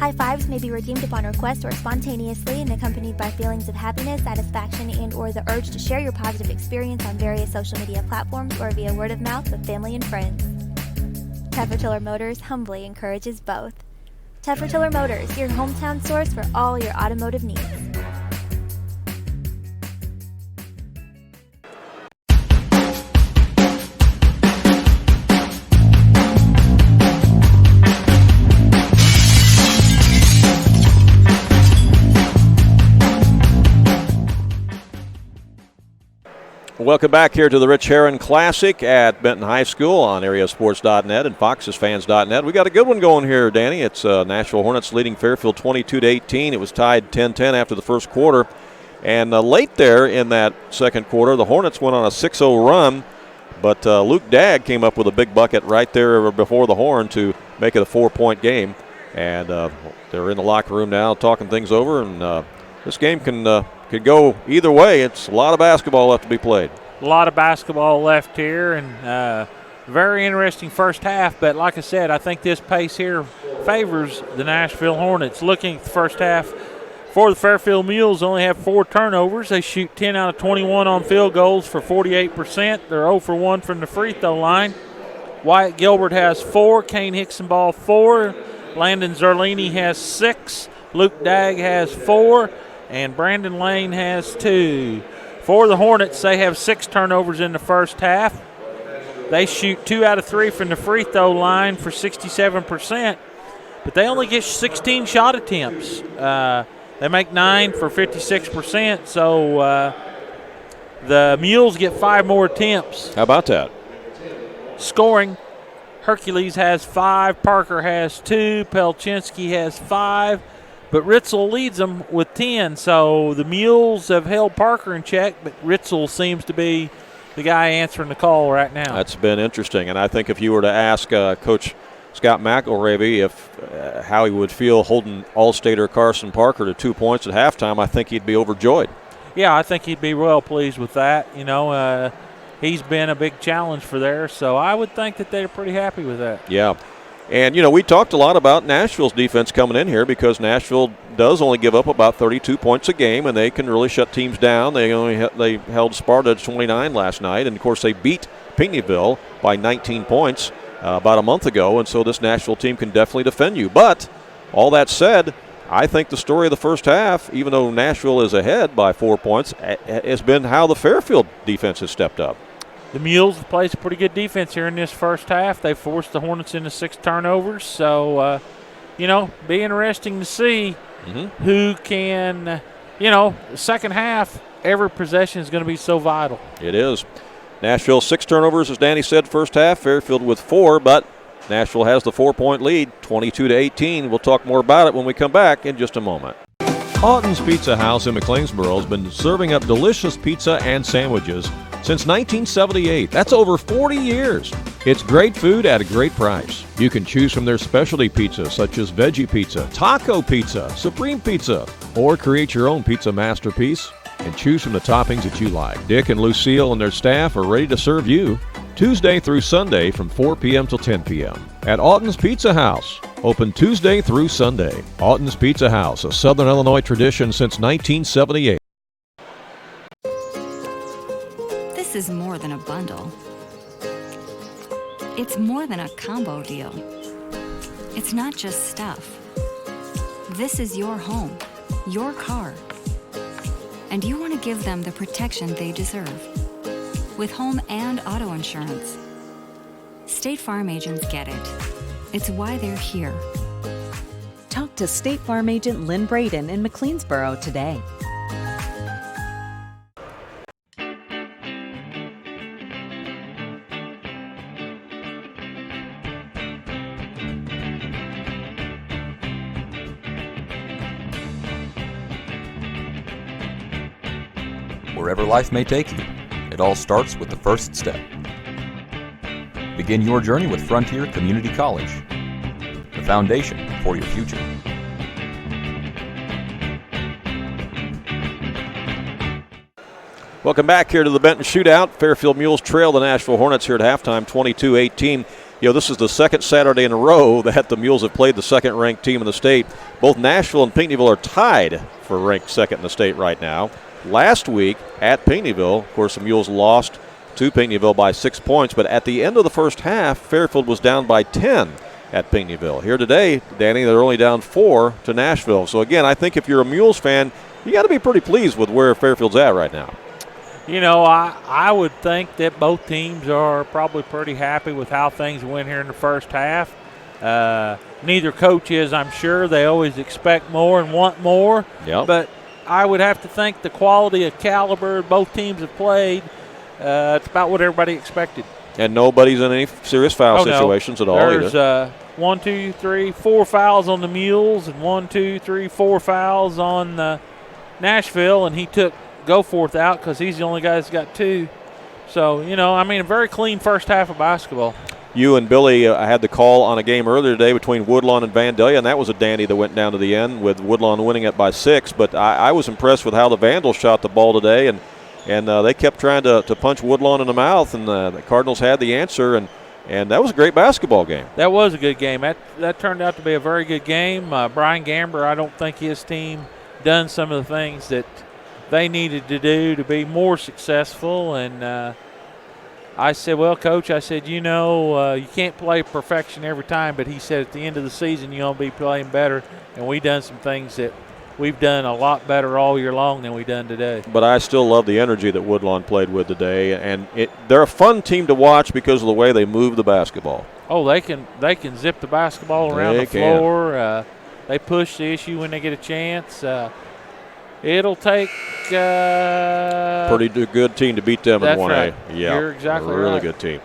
High fives may be redeemed upon request or spontaneously and accompanied by feelings of happiness, satisfaction, and or the urge to share your positive experience on various social media platforms or via word of mouth with family and friends. Teffer Motors humbly encourages both. Teffer Motors, your hometown source for all your automotive needs. Welcome back here to the Rich Herron Classic at Benton High School on AreaSports.net and FoxesFans.net. We got a good one going here, Danny. It's Nashville Hornets leading Fairfield 22-18. It was tied 10-10 after the first quarter. And late there in that second quarter, the Hornets went on a 6-0 run, but Luke Dagg came up with a big bucket right there before the horn to make it a 4-point game. And they're in the locker room now talking things over, and this game could go either way. It's a lot of basketball left to be played. A lot of basketball left here, and very interesting first half. But like I said, I think this pace here favors the Nashville Hornets. Looking at the first half for the Fairfield Mules, only have 4 turnovers. They shoot 10 out of 21 on field goals for 48%. They're 0 for 1 from the free throw line. Wyatt Gilbert has 4. Kane Hicksonball 4. Landon Zerlini has 6. Luke Dagg has 4. And Brandon Lane has 2. For the Hornets, they have 6 turnovers in the first half. They shoot 2 out of 3 from the free throw line for 67%, but they only get 16 shot attempts. They make 9 for 56%, so the Mules get 5 more attempts. How about that? Scoring, Hercules has 5, Parker has 2, Pelchinski has 5. But Ritzel leads them with 10, so the Mules have held Parker in check, but Ritzel seems to be the guy answering the call right now. That's been interesting, and I think if you were to ask Coach Scott McElravy if how he would feel holding All-Stater Carson Parker to 2 points at halftime, I think he'd be overjoyed. Yeah, I think he'd be well pleased with that. You know, he's been a big challenge for there, so I would think that they're pretty happy with that. Yeah. And, you know, we talked a lot about Nashville's defense coming in here because Nashville does only give up about 32 points a game, and they can really shut teams down. They held Sparta to 29 last night, and, of course, they beat Pinckneyville by 19 points about a month ago, and so this Nashville team can definitely defend you. But all that said, I think the story of the first half, even though Nashville is ahead by 4 points, has been how the Fairfield defense has stepped up. The Mules have played some pretty good defense here in this first half. They forced the Hornets into 6 turnovers. So, you know, be interesting to see who can, you know, second half, every possession is going to be so vital. It is. Nashville 6 turnovers, as Danny said, first half. Fairfield with 4, but Nashville has the 4-point lead, 22-18. We'll talk more about it when we come back in just a moment. Houghton's Pizza House in McLeansboro has been serving up delicious pizza and sandwiches since 1978. That's over 40 years. It's great food at a great price. You can choose from their specialty pizza such as veggie pizza, taco pizza, supreme pizza, or create your own pizza masterpiece and choose from the toppings that you like. Dick and Lucille and their staff are ready to serve you Tuesday through Sunday from 4 p.m. till 10 p.m. at Houghton's Pizza House. Open Tuesday through Sunday. Houghton's Pizza House, a Southern Illinois tradition since 1978. This is more than a bundle. It's more than a combo deal. It's not just stuff. This is your home, your car. And you want to give them the protection they deserve with home and auto insurance. State Farm agents get it. It's why they're here. Talk to State Farm agent Lynn Braden in McLeansboro today. Wherever life may take you, it all starts with the first step. Begin your journey with Frontier Community College. the foundation for your future. Welcome back here to the Benton Shootout. Fairfield Mules trail the Nashville Hornets here at halftime, 22-18. This is the second Saturday in a row that the Mules have played the second-ranked team in the state. Both Nashville and Pinckneyville are tied for ranked second in the state right now. Last week at Pinckneyville, of course, the Mules lost to Pinckneyville by 6 points, but at the end of the first half, Fairfield was down by 10 at Pinckneyville. Here today, Danny, they're only down 4 to Nashville. So, again, I think if you're a Mules fan, you got to be pretty pleased with where Fairfield's at right now. I would think that both teams are probably pretty happy with how things went here in the first half. Neither coach is, I'm sure. They always expect more and want more. Yep. But I would have to think the quality of caliber both teams have played, it's about what everybody expected. And nobody's in any serious foul situations at all either. There's 4 fouls on the Mules and 4 fouls on Nashville, and he took Goforth out because he's the only guy that's got 2. So, a very clean first half of basketball. You and Billy had the call on a game earlier today between Woodlawn and Vandalia, and that was a dandy that went down to the end with Woodlawn winning it by 6. But I was impressed with how the Vandals shot the ball today, and they kept trying to punch Woodlawn in the mouth, and the Cardinals had the answer, and that was a great basketball game. That was a good game. That turned out to be a very good game. Brian Gamber, I don't think his team done some of the things that they needed to do to be more successful, and I said, well, Coach, you can't play perfection every time, but he said at the end of the season you're going to be playing better, and we done some things that we've done a lot better all year long than we done today. But I still love the energy that Woodlawn played with today, and they're a fun team to watch because of the way they move the basketball. Oh, they can zip the basketball around the floor. They push the issue when they get a chance. It'll take pretty good team to beat them in 1A. Right. Yeah, you're exactly really right. good team.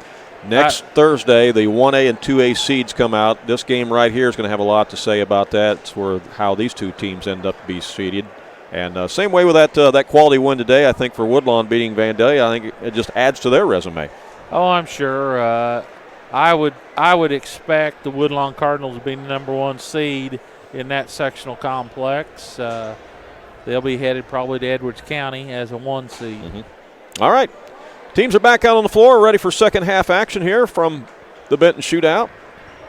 Next Thursday, the 1A and 2A seeds come out. This game right here is going to have a lot to say about that. It's where how these two teams end up to be seeded. And same way with that quality win today, I think for Woodlawn beating Vandalia, I think it just adds to their resume. Oh, I'm sure. I would expect the Woodlawn Cardinals to be the number 1 seed in that sectional complex. They'll be headed probably to Edwards County as a 1 seed. Mm-hmm. All right. Teams are back out on the floor, ready for second half action here from the Benton Shootout.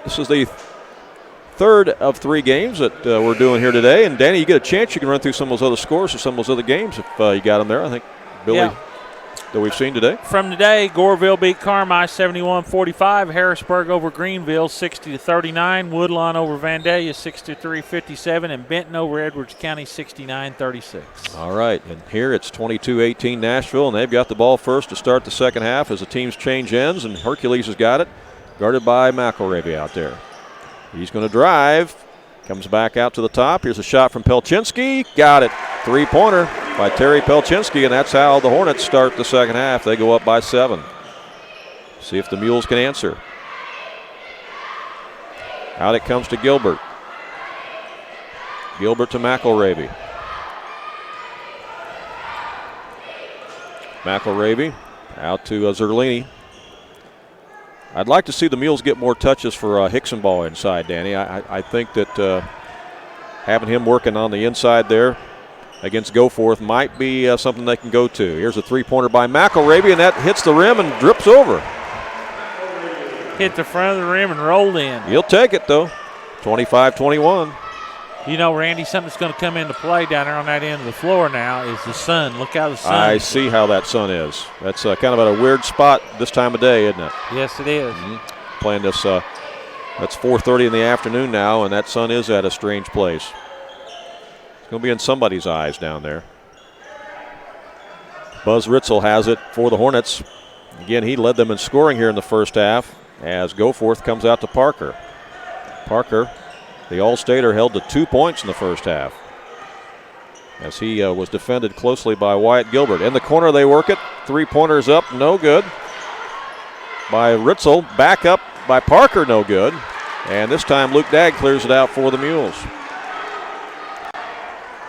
This is the third of 3 games that we're doing here today. And, Danny, you get a chance, you can run through some of those other scores or some of those other games if you got them there. I think, Billy, that we've seen today. From today, Goreville beat Carmi 71-45, Harrisburg over Greenville 60-39, Woodlawn over Vandalia 63-57, and Benton over Edwards County 69-36. All right, and here it's 22-18 Nashville, and they've got the ball first to start the second half as the teams change ends, and Hercules has got it, guarded by McElravy out there. He's going to drive, comes back out to the top. Here's a shot from Pelchinski, got it. 3-pointer by Terry Pelchinski, and that's how the Hornets start the second half. They go up by 7. See if the Mules can answer. Out it comes to Gilbert. Gilbert to McElravy. McElravy out to Zerlini. I'd like to see the Mules get more touches for Hicksonball inside, Danny. I think that having him working on the inside there against Goforth might be something they can go to. Here's a 3-pointer by McElravy, and that hits the rim and drips over. Hit the front of the rim and rolled in. He'll take it, though. 25-21. Randy, something's going to come into play down there on that end of the floor now is the sun. Look how the sun. I see how that sun is. That's kind of at a weird spot this time of day, isn't it? Yes, it is. Mm-hmm. Playing this, that's 4:30 in the afternoon now, and that sun is at a strange place. It's going to be in somebody's eyes down there. Buzz Ritzel has it for the Hornets. Again, he led them in scoring here in the first half as Goforth comes out to Parker. Parker, the All-Stater, held to 2 points in the first half as he was defended closely by Wyatt Gilbert. In the corner they work it. 3-pointers up, no good. By Ritzel, back up by Parker, no good. And this time Luke Dagg clears it out for the Mules.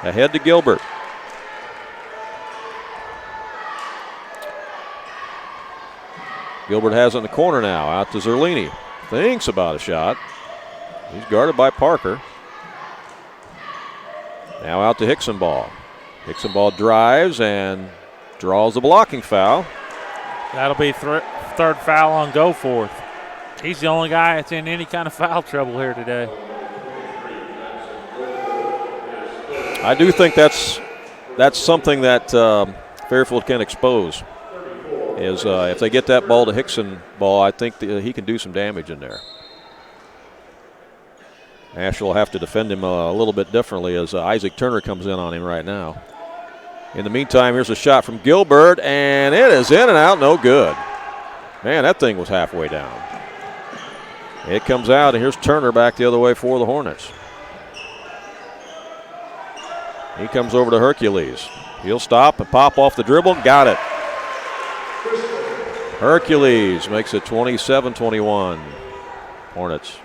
Ahead to Gilbert. Gilbert has it in the corner now. Out to Zerlini. Thinks about a shot. He's guarded by Parker. Now out to Hicksonball. Hicksonball drives and draws the blocking foul. That'll be third foul on Goforth. He's the only guy that's in any kind of foul trouble here today. I do think that's something that Fairfield can expose. Is if they get that ball to Hicksonball, I think he can do some damage in there. Nashville will have to defend him a little bit differently as Isaac Turner comes in on him right now. In the meantime, here's a shot from Gilbert, and it is in and out, no good. Man, that thing was halfway down. It comes out, and here's Turner back the other way for the Hornets. He comes over to Hercules. He'll stop and pop off the dribble, got it. Hercules makes it 27-21. Hornets.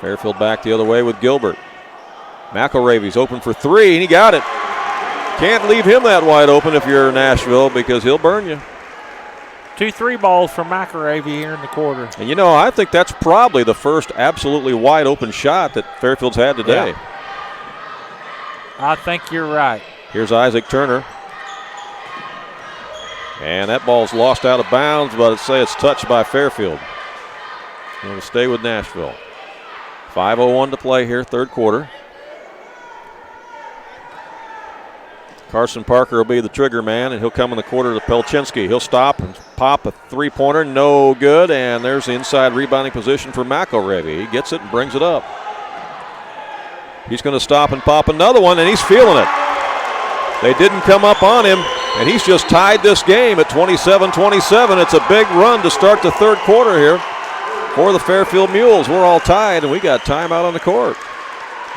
Fairfield back the other way with Gilbert. McElravy's open for three, and he got it. Can't leave him that wide open if you're Nashville because he'll burn you. 2 3 balls from McElravy here in the quarter. And you know, I think that's probably the first absolutely wide open shot that Fairfield's had today. Yeah. I think you're right. Here's Isaac Turner. And that ball's lost out of bounds, but it's touched by Fairfield. Going to stay with Nashville. 5:01 to play here, third quarter. Carson Parker will be the trigger man, and he'll come in the quarter to Pelchinski. He'll stop and pop a three-pointer, no good, and there's the inside rebounding position for McElravy. He gets it and brings it up. He's going to stop and pop another one, and he's feeling it. They didn't come up on him, and he's just tied this game at 27-27. It's a big run to start the third quarter here for the Fairfield Mules. We're all tied, and we got timeout on the court.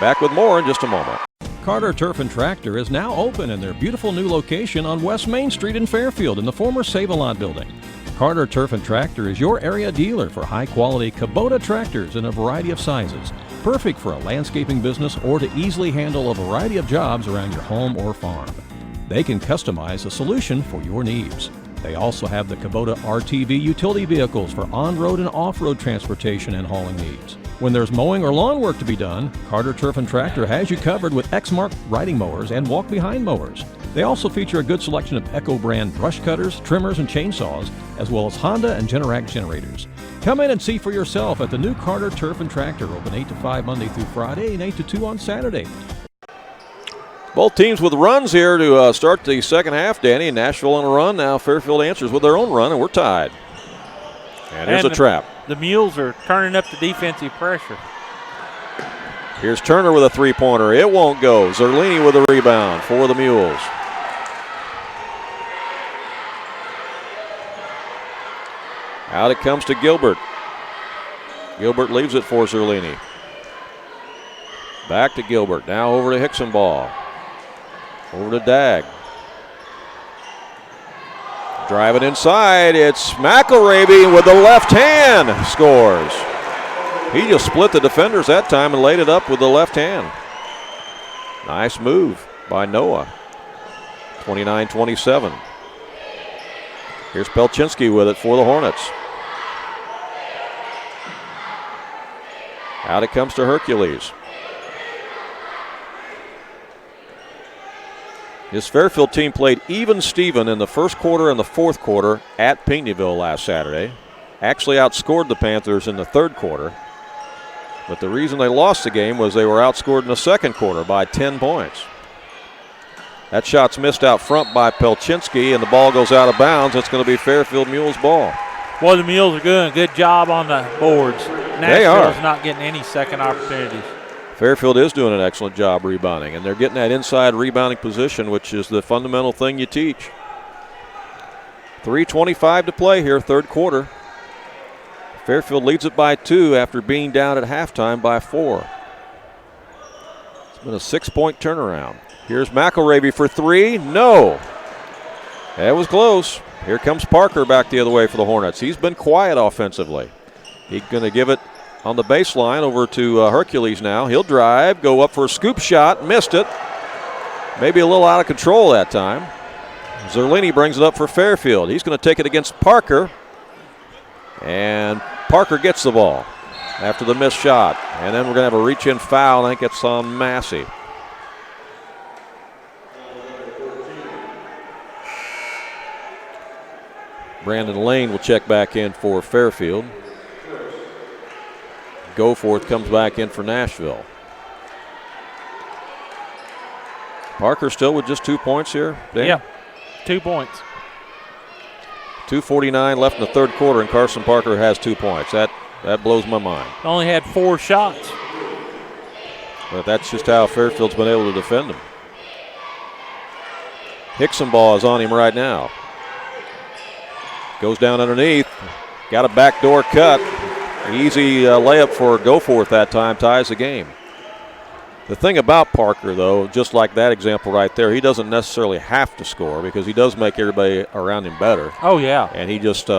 Back with more in just a moment. Carter Turf and Tractor is now open in their beautiful new location on West Main Street in Fairfield in the former Save-A-Lot building. Carter Turf and Tractor is your area dealer for high-quality Kubota tractors in a variety of sizes, perfect for a landscaping business or to easily handle a variety of jobs around your home or farm. They can customize a solution for your needs. They also have the Kubota RTV utility vehicles for on-road and off-road transportation and hauling needs. When there's mowing or lawn work to be done, Carter Turf and Tractor has you covered with Exmark riding mowers and walk-behind mowers. They also feature a good selection of Echo brand brush cutters, trimmers, and chainsaws, as well as Honda and Generac generators. Come in and see for yourself at the new Carter Turf and Tractor, open 8 to 5 Monday through Friday and 8 to 2 on Saturday. Both teams with runs here to start the second half, Danny. Nashville on a run. Now Fairfield answers with their own run, and we're tied. And here's a trap. The Mules are turning up the defensive pressure. Here's Turner with a three-pointer. It won't go. Zerlini with a rebound for the Mules. Out it comes to Gilbert. Gilbert leaves it for Zerlini. Back to Gilbert. Now over to Hicksonball. Over to Dagg. Driving inside, it's McElravy with the left hand. Scores. He just split the defenders that time and laid it up with the left hand. Nice move by Noah. 29-27. Here's Pelchinski with it for the Hornets. Out it comes to Hercules. This Fairfield team played even Steven in the first quarter and the fourth quarter at Pinckneyville last Saturday. Actually outscored the Panthers in the third quarter. But the reason they lost the game was they were outscored in the second quarter by 10 points. That shot's missed out front by Pelchinski, and the ball goes out of bounds. It's going to be Fairfield Mules ball. Boy, the Mules are doing a good job on the boards. They are. Nashville's not getting any second opportunities. Fairfield is doing an excellent job rebounding, and they're getting that inside rebounding position, which is the fundamental thing you teach. 3:25 to play here, third quarter. Fairfield leads it by 2 after being down at halftime by 4. It's been a 6-point turnaround. Here's McElravy for 3. No. That was close. Here comes Parker back the other way for the Hornets. He's been quiet offensively. He's going to give it on the baseline over to Hercules now. He'll drive, go up for a scoop shot, missed it. Maybe a little out of control that time. Zerlini brings it up for Fairfield. He's going to take it against Parker. And Parker gets the ball. after the missed shot. And then we're going to have a reach-in foul. I think it's on Massey. Brandon Lane will check back in for Fairfield. Goforth comes back in for Nashville. Parker still with just 2 points here, Dan? Yeah, 2 points. 2:49 left in the third quarter, and Carson Parker has 2 points. That blows my mind. Only had 4 shots. But that's just how Fairfield's been able to defend him. Hicksonball is on him right now. Goes down underneath. Got a backdoor cut. Easy layup for Goforth that time. Ties the game. The thing about Parker, though, just like that example right there, he doesn't necessarily have to score because he does make everybody around him better. Oh, yeah. And he just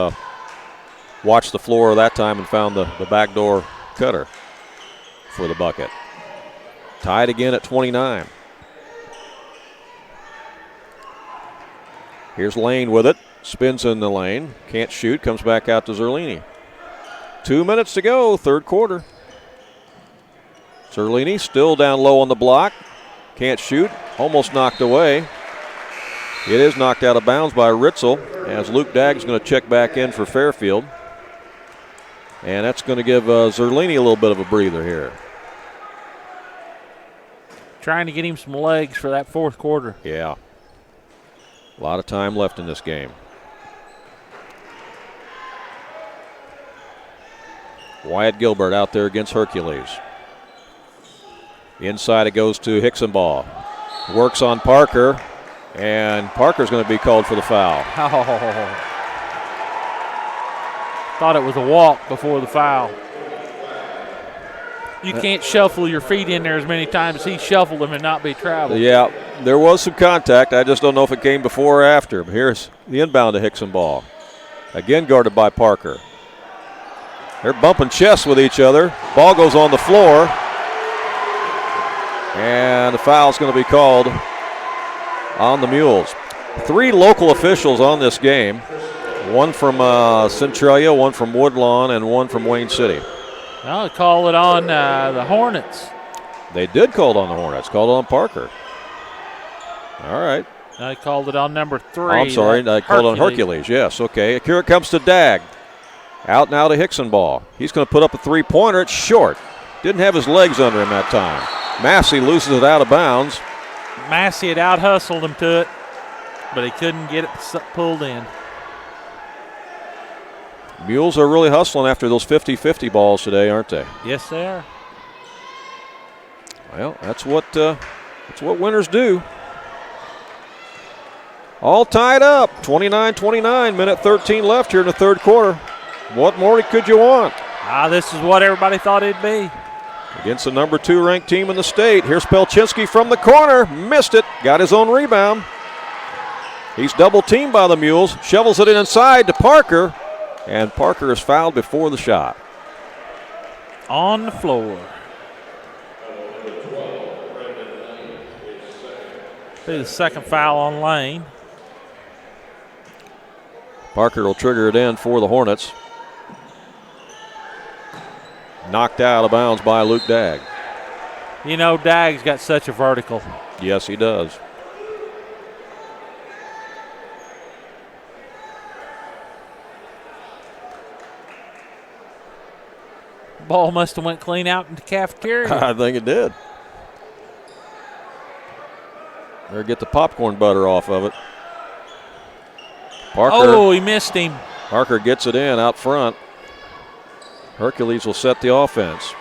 watched the floor that time and found the backdoor cutter for the bucket. Tied again at 29. Here's Lane with it. Spins in the lane. Can't shoot. Comes back out to Zerlini. 2 minutes to go, third quarter. Zerlini still down low on the block. Can't shoot. Almost knocked away. It is knocked out of bounds by Ritzel as Luke Dagg's going to check back in for Fairfield. And that's going to give Zerlini a little bit of a breather here. Trying to get him some legs for that fourth quarter. Yeah. A lot of time left in this game. Wyatt Gilbert out there against Hercules. Inside it goes to Hicksonball. Works on Parker, and Parker's going to be called for the foul. Oh. Thought it was a walk before the foul. You can't shuffle your feet in there as many times as he shuffled them and not be traveled. Yeah, there was some contact. I just don't know if it came before or after. But here's the inbound to Hicksonball. Again guarded by Parker. They're bumping chests with each other. Ball goes on the floor. And the foul's going to be called on the Mules. 3 local officials on this game. One from Centralia, one from Woodlawn, and one from Wayne City. Well, they call it on the Hornets. They did call it on the Hornets. Called it on Parker. All right. They called it on number 3. Oh, I'm sorry. I called it on Hercules. Yes, okay. Here it comes to Dagg. Out now to Hicksonball. He's going to put up a three-pointer. It's short. Didn't have his legs under him that time. Massey loses it out of bounds. Massey had out-hustled him to it, but he couldn't get it pulled in. Mules are really hustling after those 50-50 balls today, aren't they? Yes, they are. Well, that's what winners do. All tied up, 29-29, minute 13 left here in the third quarter. What more could you want? This is what everybody thought it'd be. Against the number 2 ranked team in the state. Here's Pelchinski from the corner. Missed it. Got his own rebound. He's double teamed by the Mules. Shovels it inside to Parker. And Parker is fouled before the shot. On the floor. See the second foul on Lane. Parker will trigger it in for the Hornets. Knocked out of bounds by Luke Dagg. You know, Dagg's got such a vertical. Yes, he does. Ball must have went clean out in the cafeteria. I think it did. Better get the popcorn butter off of it. Parker. Oh, he missed him. Parker gets it in out front. Hercules will set the offense.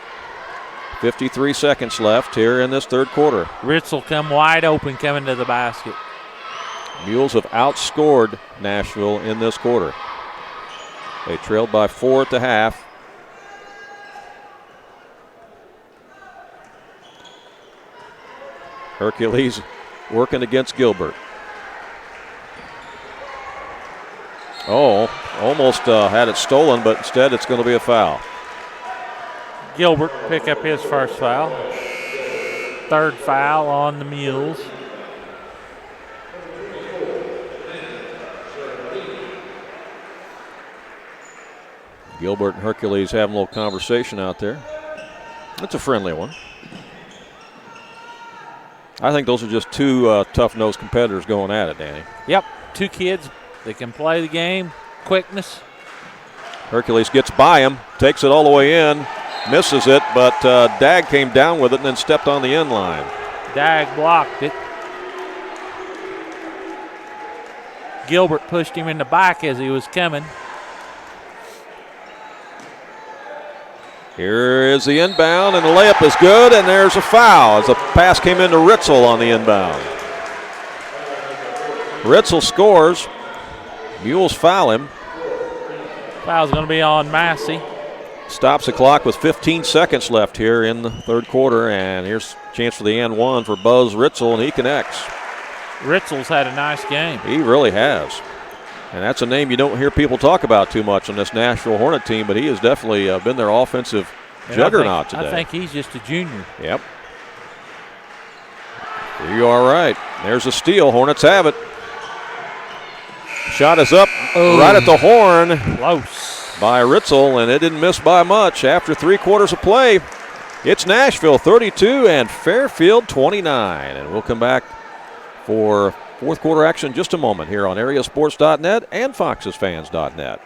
53 seconds left here in this third quarter. Ritzel come wide open coming to the basket. Mules have outscored Nashville in this quarter. They trailed by 4 at the half. Hercules working against Gilbert. Oh, almost had it stolen, but instead it's going to be a foul. Gilbert pick up his first foul. Third foul on the Mules. Gilbert and Hercules having a little conversation out there. It's a friendly one. I think those are just two tough-nosed competitors going at it, Danny. Yep, two kids that can play the game, quickness. Hercules gets by him, takes it all the way in, misses it, but Dag came down with it and then stepped on the end line. Dag blocked it. Gilbert pushed him in the back as he was coming. Here is the inbound, and the layup is good, and there's a foul as the pass came into Ritzel on the inbound. Ritzel scores. Mules foul him. Foul's going to be on Massey. Stops the clock with 15 seconds left here in the third quarter, and here's a chance for the and one for Buzz Ritzel, and he connects. Ritzel's had a nice game. He really has. And that's a name you don't hear people talk about too much on this Nashville Hornet team, but he has definitely been their offensive juggernaut today. I think he's just a junior. Yep. You are right. There's a steal. Hornets have it. Shot is up right at the horn. Close. By Ritzel, and it didn't miss by much. After 3 quarters of play, it's Nashville 32 and Fairfield 29. And we'll come back for fourth quarter action in just a moment here on AreaSports.net and FoxesFans.net.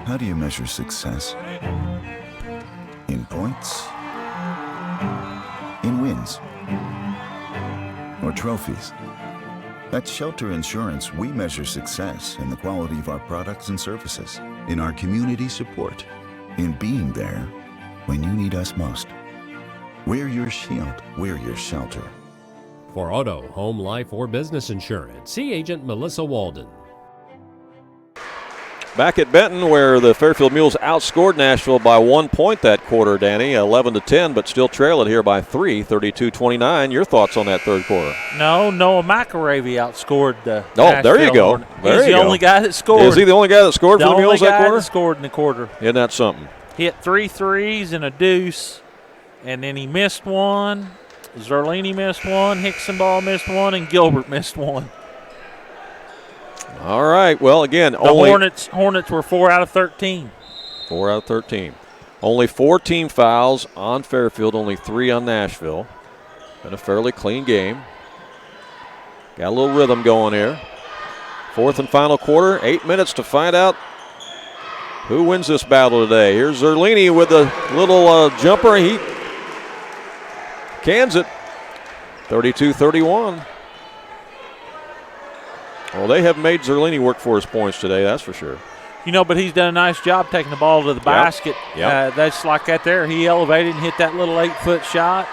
How do you measure success? In points? In wins? Or trophies? At Shelter Insurance, we measure success in the quality of our products and services, in our community support, in being there when you need us most. We're your shield, we're your shelter. For auto, home, life, or business insurance, see Agent Melissa Walden. Back at Benton, where the Fairfield Mules outscored Nashville by 1 point that quarter, Danny, 11-10, but still trail it here by 3, 32-29. Your thoughts on that third quarter? No, Noah McElravy outscored the Nashville. There you go. He's the only guy that scored. Is he the only guy that scored for the Mules that quarter? The only guy that scored in the quarter. Isn't that something? Hit 3 threes and a deuce, and then he missed one. Zerlini missed one, Hicksonball missed one, and Gilbert missed one. All right. Well, again, the Hornets were 4 out of 13. 4 out of 13. Only 4 team fouls on Fairfield, only 3 on Nashville. Been a fairly clean game. Got a little rhythm going here. Fourth and final quarter, 8 minutes to find out who wins this battle today. Here's Zerlini with a little jumper. He cans it, 32-31. Well, they have made Zerlini work for his points today, that's for sure. You know, but he's done a nice job taking the ball to the basket. Yep. That's like that there. He elevated and hit that little 8-foot shot.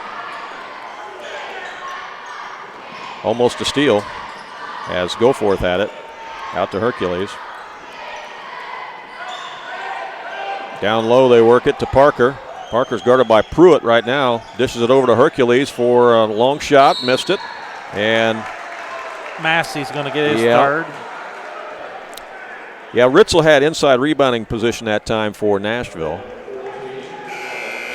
Almost a steal as Goforth had it. Out to Hercules. Down low, they work it to Parker. Parker's guarded by Pruitt right now. Dishes it over to Hercules for a long shot. Missed it. And Massey's going to get his third. Yeah, Ritzel had inside rebounding position that time for Nashville.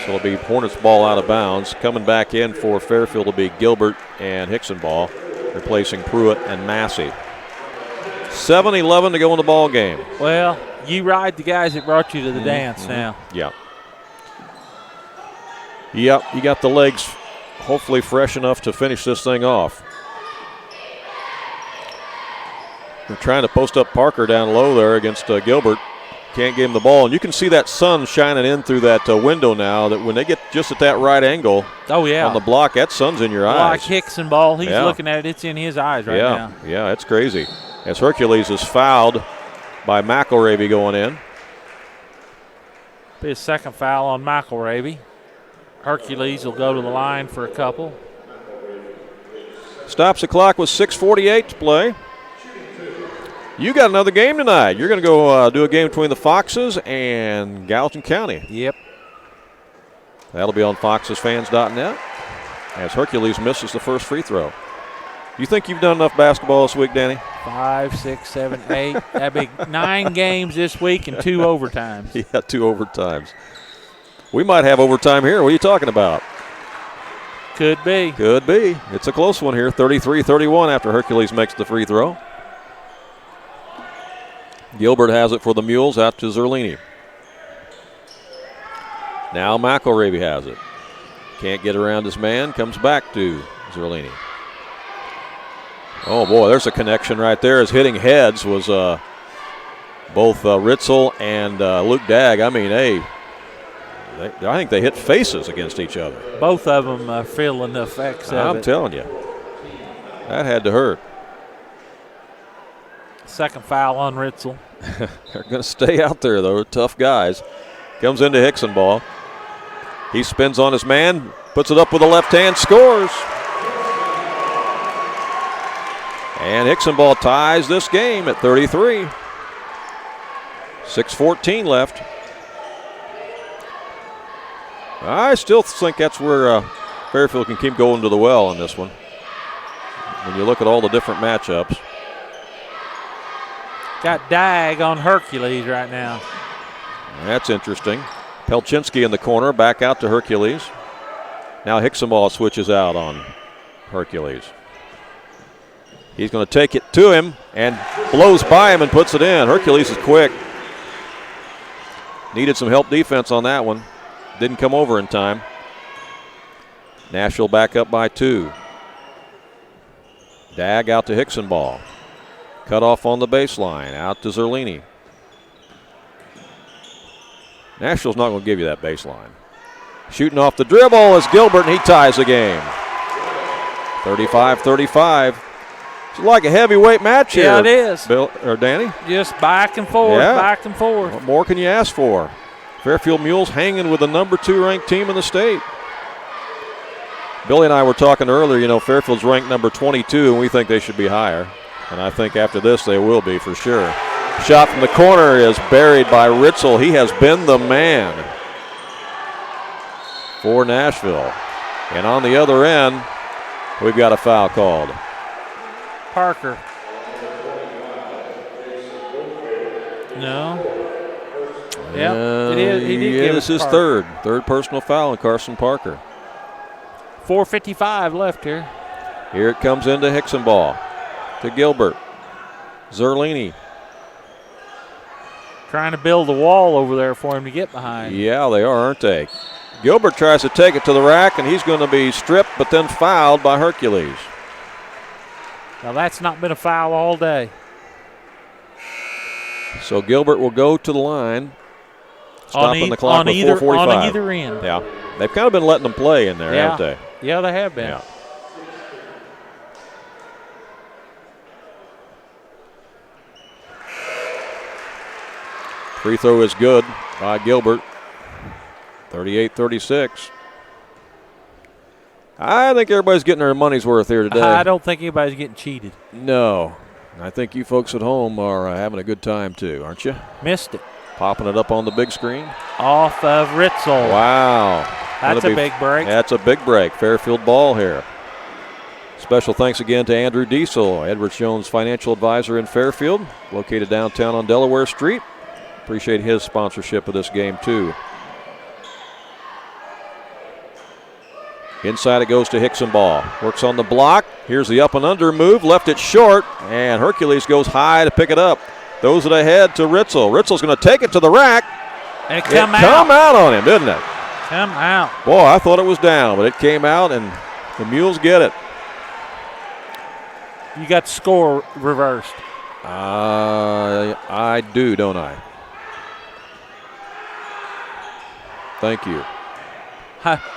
So it'll be Hornets ball out of bounds. Coming back in for Fairfield will be Gilbert and Hicksonball, replacing Pruitt and Massey. 7-11 to go in the ball game. Well, you ride the guys that brought you to the dance now. Yeah. Yep, you got the legs hopefully fresh enough to finish this thing off. They're trying to post up Parker down low there against Gilbert. Can't get him the ball. And you can see that sun shining in through that window now, that when they get just at that right angle on the block, that sun's in your eyes. Like Hicksonball, he's looking at it. It's in his eyes right now. Yeah, it's crazy. As Hercules is fouled by McElravy going in. Be his second foul on McElravy. Hercules will go to the line for a couple. Stops the clock with 6:48 to play. You got another game tonight. You're going to go do a game between the Foxes and Gallatin County. Yep. That'll be on FoxesFans.net as Hercules misses the first free throw. You think you've done enough basketball this week, Danny? 5, 6, 7, 8. That'd be 9 games this week and 2 overtimes. Yeah, 2 overtimes. We might have overtime here. What are you talking about? Could be. Could be. It's a close one here, 33-31 after Hercules makes the free throw. Gilbert has it for the Mules out to Zerlini. Now McElravy has it. Can't get around his man. Comes back to Zerlini. Oh, boy, there's a connection right there. As hitting heads was both Ritzel and Luke Dagg. I mean, I think they hit faces against each other. Both of them feeling the effects of it. I'm telling you. That had to hurt. Second foul on Ritzel. They're going to stay out there, though. Tough guys. Comes into Hicksonball. He spins on his man, puts it up with the left hand, scores. And Hicksonball ties this game at 33. 6:14 left. I still think that's where Fairfield can keep going to the well in this one. When you look at all the different matchups. Got Dagg on Hercules right now. That's interesting. Pelchinski in the corner, back out to Hercules. Now Hicksonball switches out on Hercules. He's going to take it to him and blows by him and puts it in. Hercules is quick. Needed some help defense on that one. Didn't come over in time. Nashville back up by 2. Dagg out to Hicksonball. Cut off on the baseline. Out to Zerlini. Nashville's not going to give you that baseline. Shooting off the dribble is Gilbert, and he ties the game. 35-35. It's like a heavyweight match here. Yeah, it is. Bill or Danny? Just back and forth, back and forth. What more can you ask for? Fairfield Mules hanging with the number 2 ranked team in the state. Billy and I were talking earlier, you know, Fairfield's ranked number 22, and we think they should be higher. And I think after this they will be for sure. Shot from the corner is buried by Ritzel. He has been the man for Nashville. And on the other end, we've got a foul called. Parker. No. Yep, it is. He did give this is third personal foul on Carson Parker. 4:55 left here. Here it comes into Hicksonball. To Gilbert. Zerlini. Trying to build a wall over there for him to get behind. Yeah, they are, aren't they? Gilbert tries to take it to the rack, and he's going to be stripped but then fouled by Hercules. Now that's not been a foul all day. So Gilbert will go to the line. Stopping the clock with 4:45. On either end. Yeah. They've kind of been letting them play in there, haven't they? Yeah, they have been. Yeah. Free throw is good by Gilbert. 38-36. I think everybody's getting their money's worth here today. I don't think anybody's getting cheated. No. I think you folks at home are having a good time too, aren't you? Missed it. Popping it up on the big screen. Off of Ritzel. Wow. That's a big break. That's a big break. Fairfield ball here. Special thanks again to Andrew Diesel, Edwards Jones financial advisor in Fairfield, located downtown on Delaware Street. Appreciate his sponsorship of this game too. Inside it goes to Hicksonball. Works on the block. Here's the up and under move. Left it short, and Hercules goes high to pick it up. Throws it ahead to Ritzel. Ritzel's going to take it to the rack. And it come out on him, didn't it? Come out. Boy, I thought it was down, but it came out, and the Mules get it. You got the score reversed. I do, don't I? Thank you.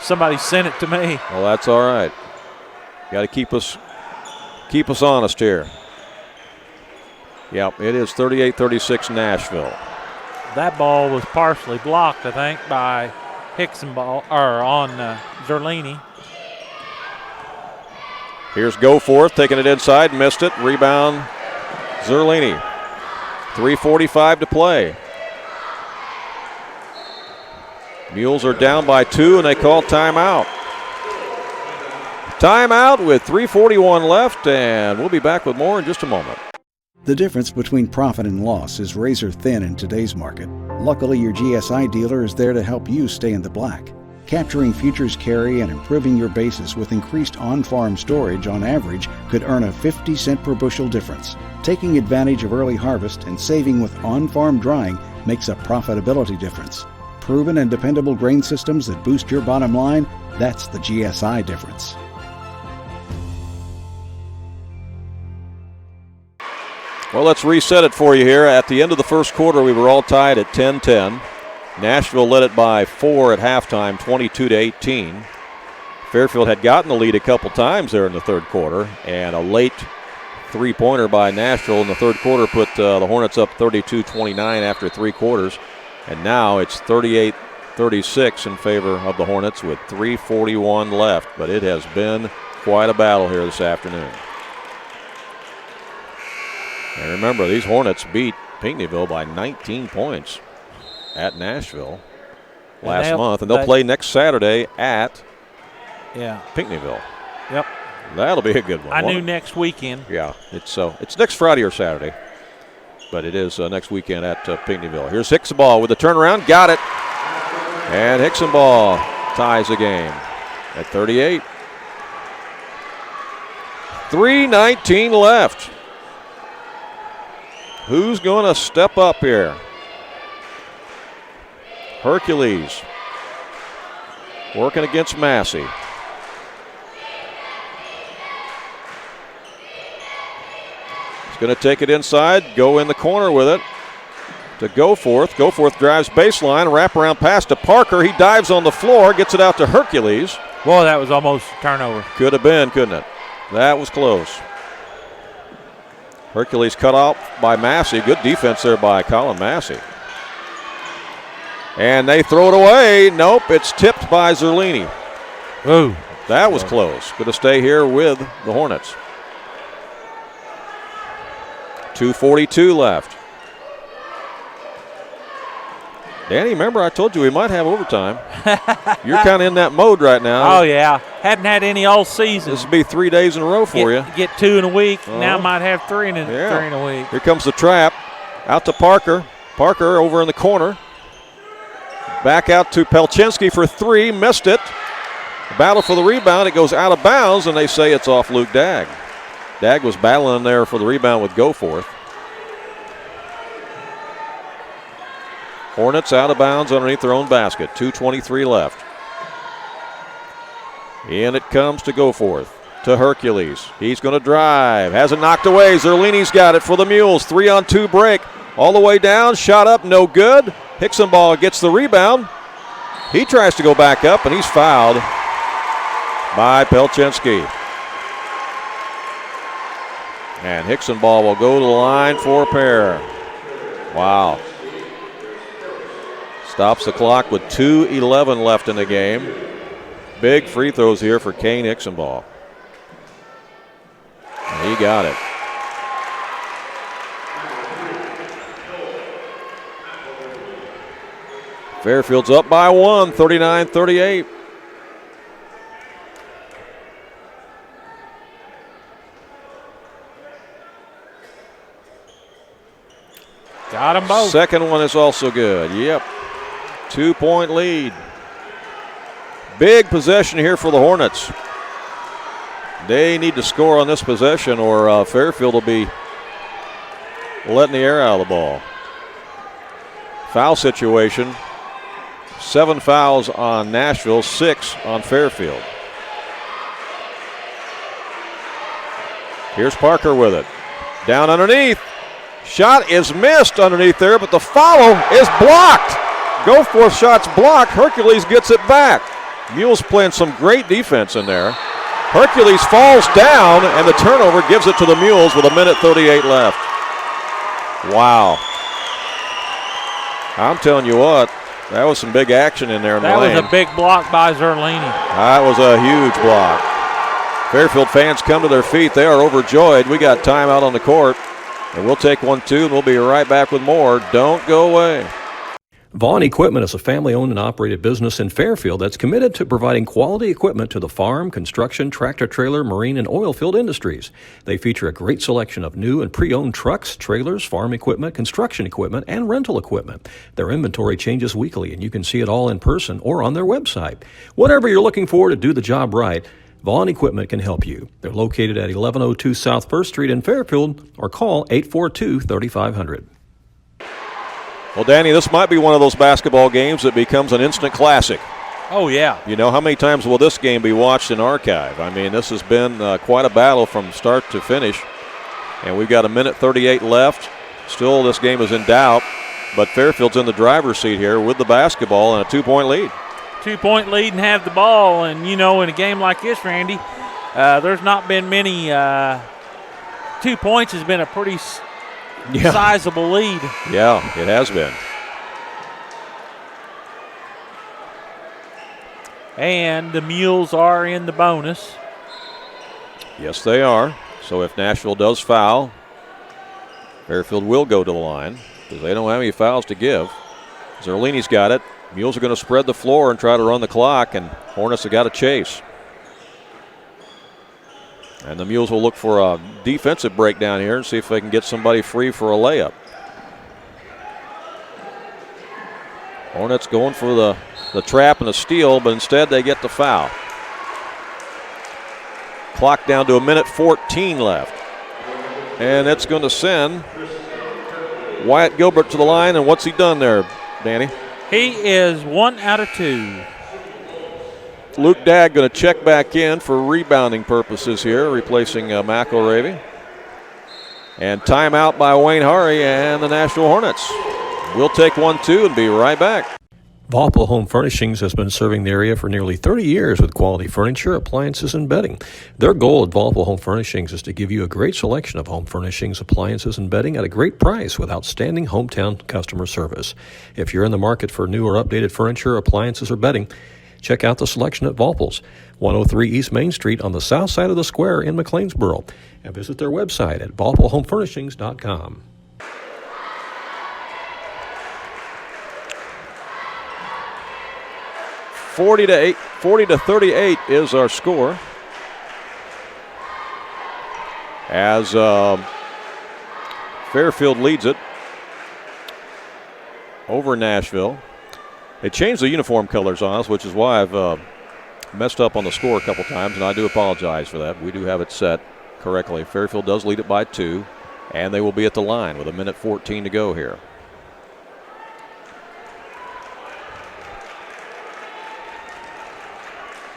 Somebody sent it to me. Well, that's all right. Got to keep us honest here. Yep, it is 38-36 Nashville. That ball was partially blocked, I think, by Hicksonball or on Zerlini. Here's Goforth taking it inside, missed it. Rebound, Zerlini. 3:45 to play. Mules are down by 2, and they call timeout. Timeout with 3:41 left, and we'll be back with more in just a moment. The difference between profit and loss is razor thin in today's market. Luckily, your GSI dealer is there to help you stay in the black. Capturing futures carry and improving your basis with increased on-farm storage on average could earn a 50-cent per bushel difference. Taking advantage of early harvest and saving with on-farm drying makes a profitability difference. Proven and dependable grain systems that boost your bottom line, that's the GSI difference. Well, let's reset it for you here. At the end of the first quarter, we were all tied at 10-10. Nashville led it by 4 at halftime, 22-18. Fairfield had gotten the lead a couple times there in the third quarter, and a late three-pointer by Nashville in the third quarter put the Hornets up 32-29 after three quarters. And now it's 38-36 in favor of the Hornets with 3:41 left. But it has been quite a battle here this afternoon. And remember, these Hornets beat Pinckneyville by 19 points at Nashville last month. And they'll play next Saturday at Pinckneyville. Yep. That'll be a good one. I knew next weekend. Yeah, it's next Friday or Saturday. But it is next weekend at Pinckneyville. Here's Hicksonball with the turnaround. Got it. And Hicksonball ties the game at 38. 3:19 left. Who's going to step up here? Hercules working against Massey. Going to take it inside, go in the corner with it to Goforth. Goforth drives baseline, wraparound pass to Parker. He dives on the floor, gets it out to Hercules. Boy, that was almost a turnover. Could have been, couldn't it? That was close. Hercules cut off by Massey. Good defense there by Colin Massey. And they throw it away. Nope, it's tipped by Zerlini. Ooh. That was close. Going to stay here with the Hornets. 2:42 left. Danny, remember I told you we might have overtime. You're kind of in that mode right now. Oh, yeah. Hadn't had any all season. This will be 3 days in a row for you. Get 2 in a week. Now might have 3 in a week. Here comes the trap. Out to Parker. Parker over in the corner. Back out to Pelchinski for 3. Missed it. Battle for the rebound. It goes out of bounds, and they say it's off Luke Dagg. Dagg was battling there for the rebound with Goforth. Hornets out of bounds underneath their own basket. 2:23 left. In it comes to Goforth. To Hercules. He's going to drive. Has it knocked away. Zerlini's got it for the Mules. 3-on-2 break. All the way down. Shot up. No good. Hicksonball gets the rebound. He tries to go back up, and he's fouled by Pelchinski. And Hicksonball will go to the line for a pair. Wow. Stops the clock with 2:11 left in the game. Big free throws here for Kane Hicksonball. And he got it. Fairfield's up by 1, 39-38. Got them both. Second one is also good. Yep. 2-point lead. Big possession here for the Hornets. They need to score on this possession or Fairfield will be letting the air out of the ball. Foul situation. 7 fouls on Nashville, 6 on Fairfield. Here's Parker with it. Down underneath. Shot is missed underneath there, but the follow is blocked. Goforth shot's blocked. Hercules gets it back. Mules playing some great defense in there. Hercules falls down, and the turnover gives it to the Mules with 1:38 left. Wow. I'm telling you what, that was some big action in there in the lane. That was a big block by Zerlini. That was a huge block. Fairfield fans come to their feet. They are overjoyed. We got time out on the court. And we'll take 1-2, and we'll be right back with more. Don't go away. Vaughn Equipment is a family-owned and operated business in Fairfield that's committed to providing quality equipment to the farm, construction, tractor-trailer, marine, and oil field industries. They feature a great selection of new and pre-owned trucks, trailers, farm equipment, construction equipment, and rental equipment. Their inventory changes weekly, and you can see it all in person or on their website. Whatever you're looking for to do the job right, Vaughn Equipment can help you. They're located at 1102 South 1st Street in Fairfield, or call 842-3500. Well, Danny, this might be one of those basketball games that becomes an instant classic. Oh, yeah. You know, how many times will this game be watched in archive? I mean, this has been quite a battle from start to finish. And we've got 1:38 left. Still, this game is in doubt. But Fairfield's in the driver's seat here with the basketball and a 2-point lead. 2-point lead and have the ball. And, you know, in a game like this, Randy, there's not been many. 2 points has been a pretty sizable lead. Yeah, it has been. And the Mules are in the bonus. Yes, they are. So if Nashville does foul, Fairfield will go to the line because they don't have any fouls to give. Zerlini's got it. Mules are going to spread the floor and try to run the clock, and Hornets have got to chase. And the Mules will look for a defensive breakdown here and see if they can get somebody free for a layup. Hornets going for the trap and the steal, but instead they get the foul. Clock down to 1:14 left. And that's going to send Wyatt Gilbert to the line. And what's he done there, Danny? He is 1 out of 2. Luke Dagg going to check back in for rebounding purposes here, replacing McElravy. And timeout by Wayne Hari and the Nashville Hornets. We'll take 1-2 and be right back. Valpo Home Furnishings has been serving the area for nearly 30 years with quality furniture, appliances, and bedding. Their goal at Valpo Home Furnishings is to give you a great selection of home furnishings, appliances, and bedding at a great price with outstanding hometown customer service. If you're in the market for new or updated furniture, appliances, or bedding, check out the selection at Valpo's, 103 East Main Street on the south side of the square in McLeansboro, and visit their website at valpohomefurnishings.com. $40 to 38 is our score. As Fairfield leads it over Nashville. They changed the uniform colors on us, which is why I've messed up on the score a couple times, and I do apologize for that. We do have it set correctly. Fairfield does lead it by 2, and they will be at the line with 1:14 to go here.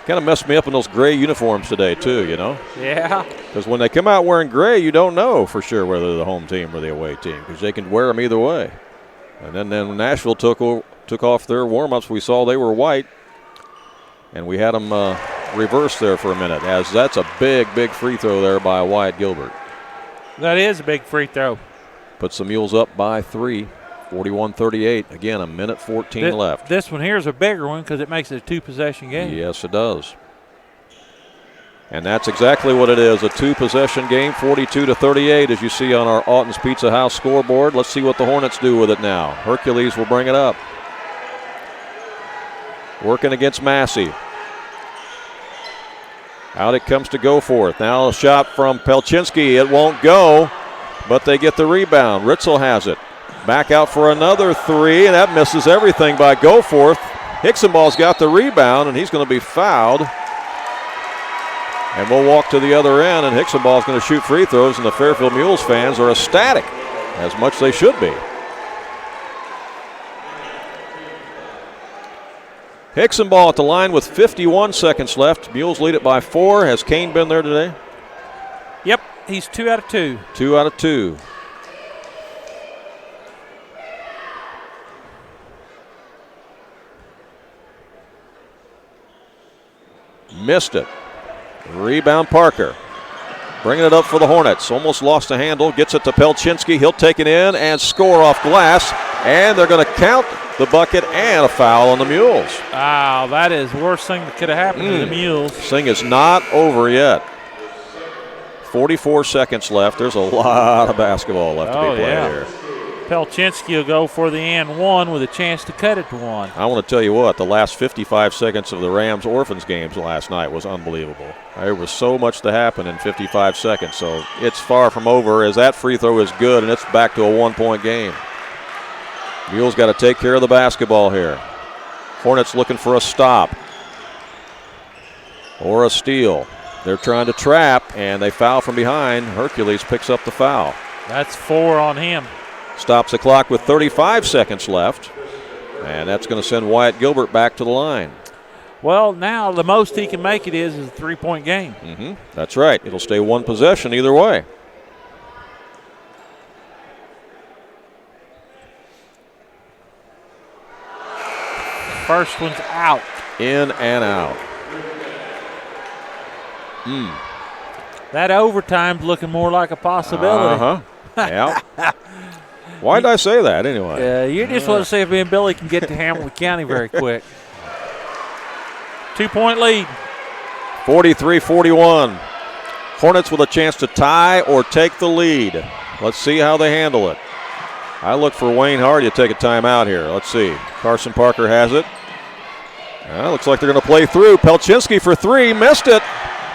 Kind of messed me up in those gray uniforms today, too, you know? Yeah. Because when they come out wearing gray, you don't know for sure whether they're the home team or the away team because they can wear them either way. And then when Nashville took off their warm-ups, we saw they were white, and we had them reversed there for a minute, as that's a big, big free throw there by Wyatt Gilbert. That is a big free throw. Puts the Mules up by 3, 41-38. Again, 1:14 left. This one here is a bigger one because it makes it a 2-possession game. Yes, it does. And that's exactly what it is, a 2-possession game, 42 to 38, as you see on our Alton's Pizza House scoreboard. Let's see what the Hornets do with it now. Hercules will bring it up. Working against Massey. Out it comes to Goforth. Now a shot from Pelchinski. It won't go, but they get the rebound. Ritzel has it. Back out for another 3, and that misses everything by Goforth. Hicksonball's got the rebound, and he's going to be fouled. And we'll walk to the other end, and Hicksonball's going to shoot free throws, and the Fairfield Mules fans are ecstatic, as much they should be. Hicksonball at the line with 51 seconds left. Mules lead it by 4. Has Kane been there today? Yep, he's 2 out of 2. 2 out of 2. Missed it. Rebound Parker. Bringing it up for the Hornets. Almost lost a handle. Gets it to Pelchinski. He'll take it in and score off glass. And they're going to count the bucket and a foul on the Mules. Wow, that is the worst thing that could have happened to the Mules. This thing is not over yet. 44 seconds left. There's a lot of basketball left to be played here. Pelchinski will go for the and one with a chance to cut it to one. I want to tell you what, the last 55 seconds of the Rams Orphans games last night was unbelievable. There was so much to happen in 55 seconds, so it's far from over as that free throw is good, and it's back to a 1-point game. Mules got to take care of the basketball here. Hornets looking for a stop or a steal. They're trying to trap, and they foul from behind. Hercules picks up the foul. That's 4 on him. Stops the clock with 35 seconds left, and that's going to send Wyatt Gilbert back to the line. Well, now the most he can make it is a 3-point game. That's right. It'll stay one possession either way. First one's out. In and out. That overtime's looking more like a possibility. Yeah. Why did I say that anyway? You just want to see if me and Billy can get to Hamilton County very quick. 2-point lead. 43-41. Hornets with a chance to tie or take the lead. Let's see how they handle it. I look for Wayne Hardy to take a timeout here. Let's see. Carson Parker has it. Looks like they're going to play through. Pelchinski for 3, missed it.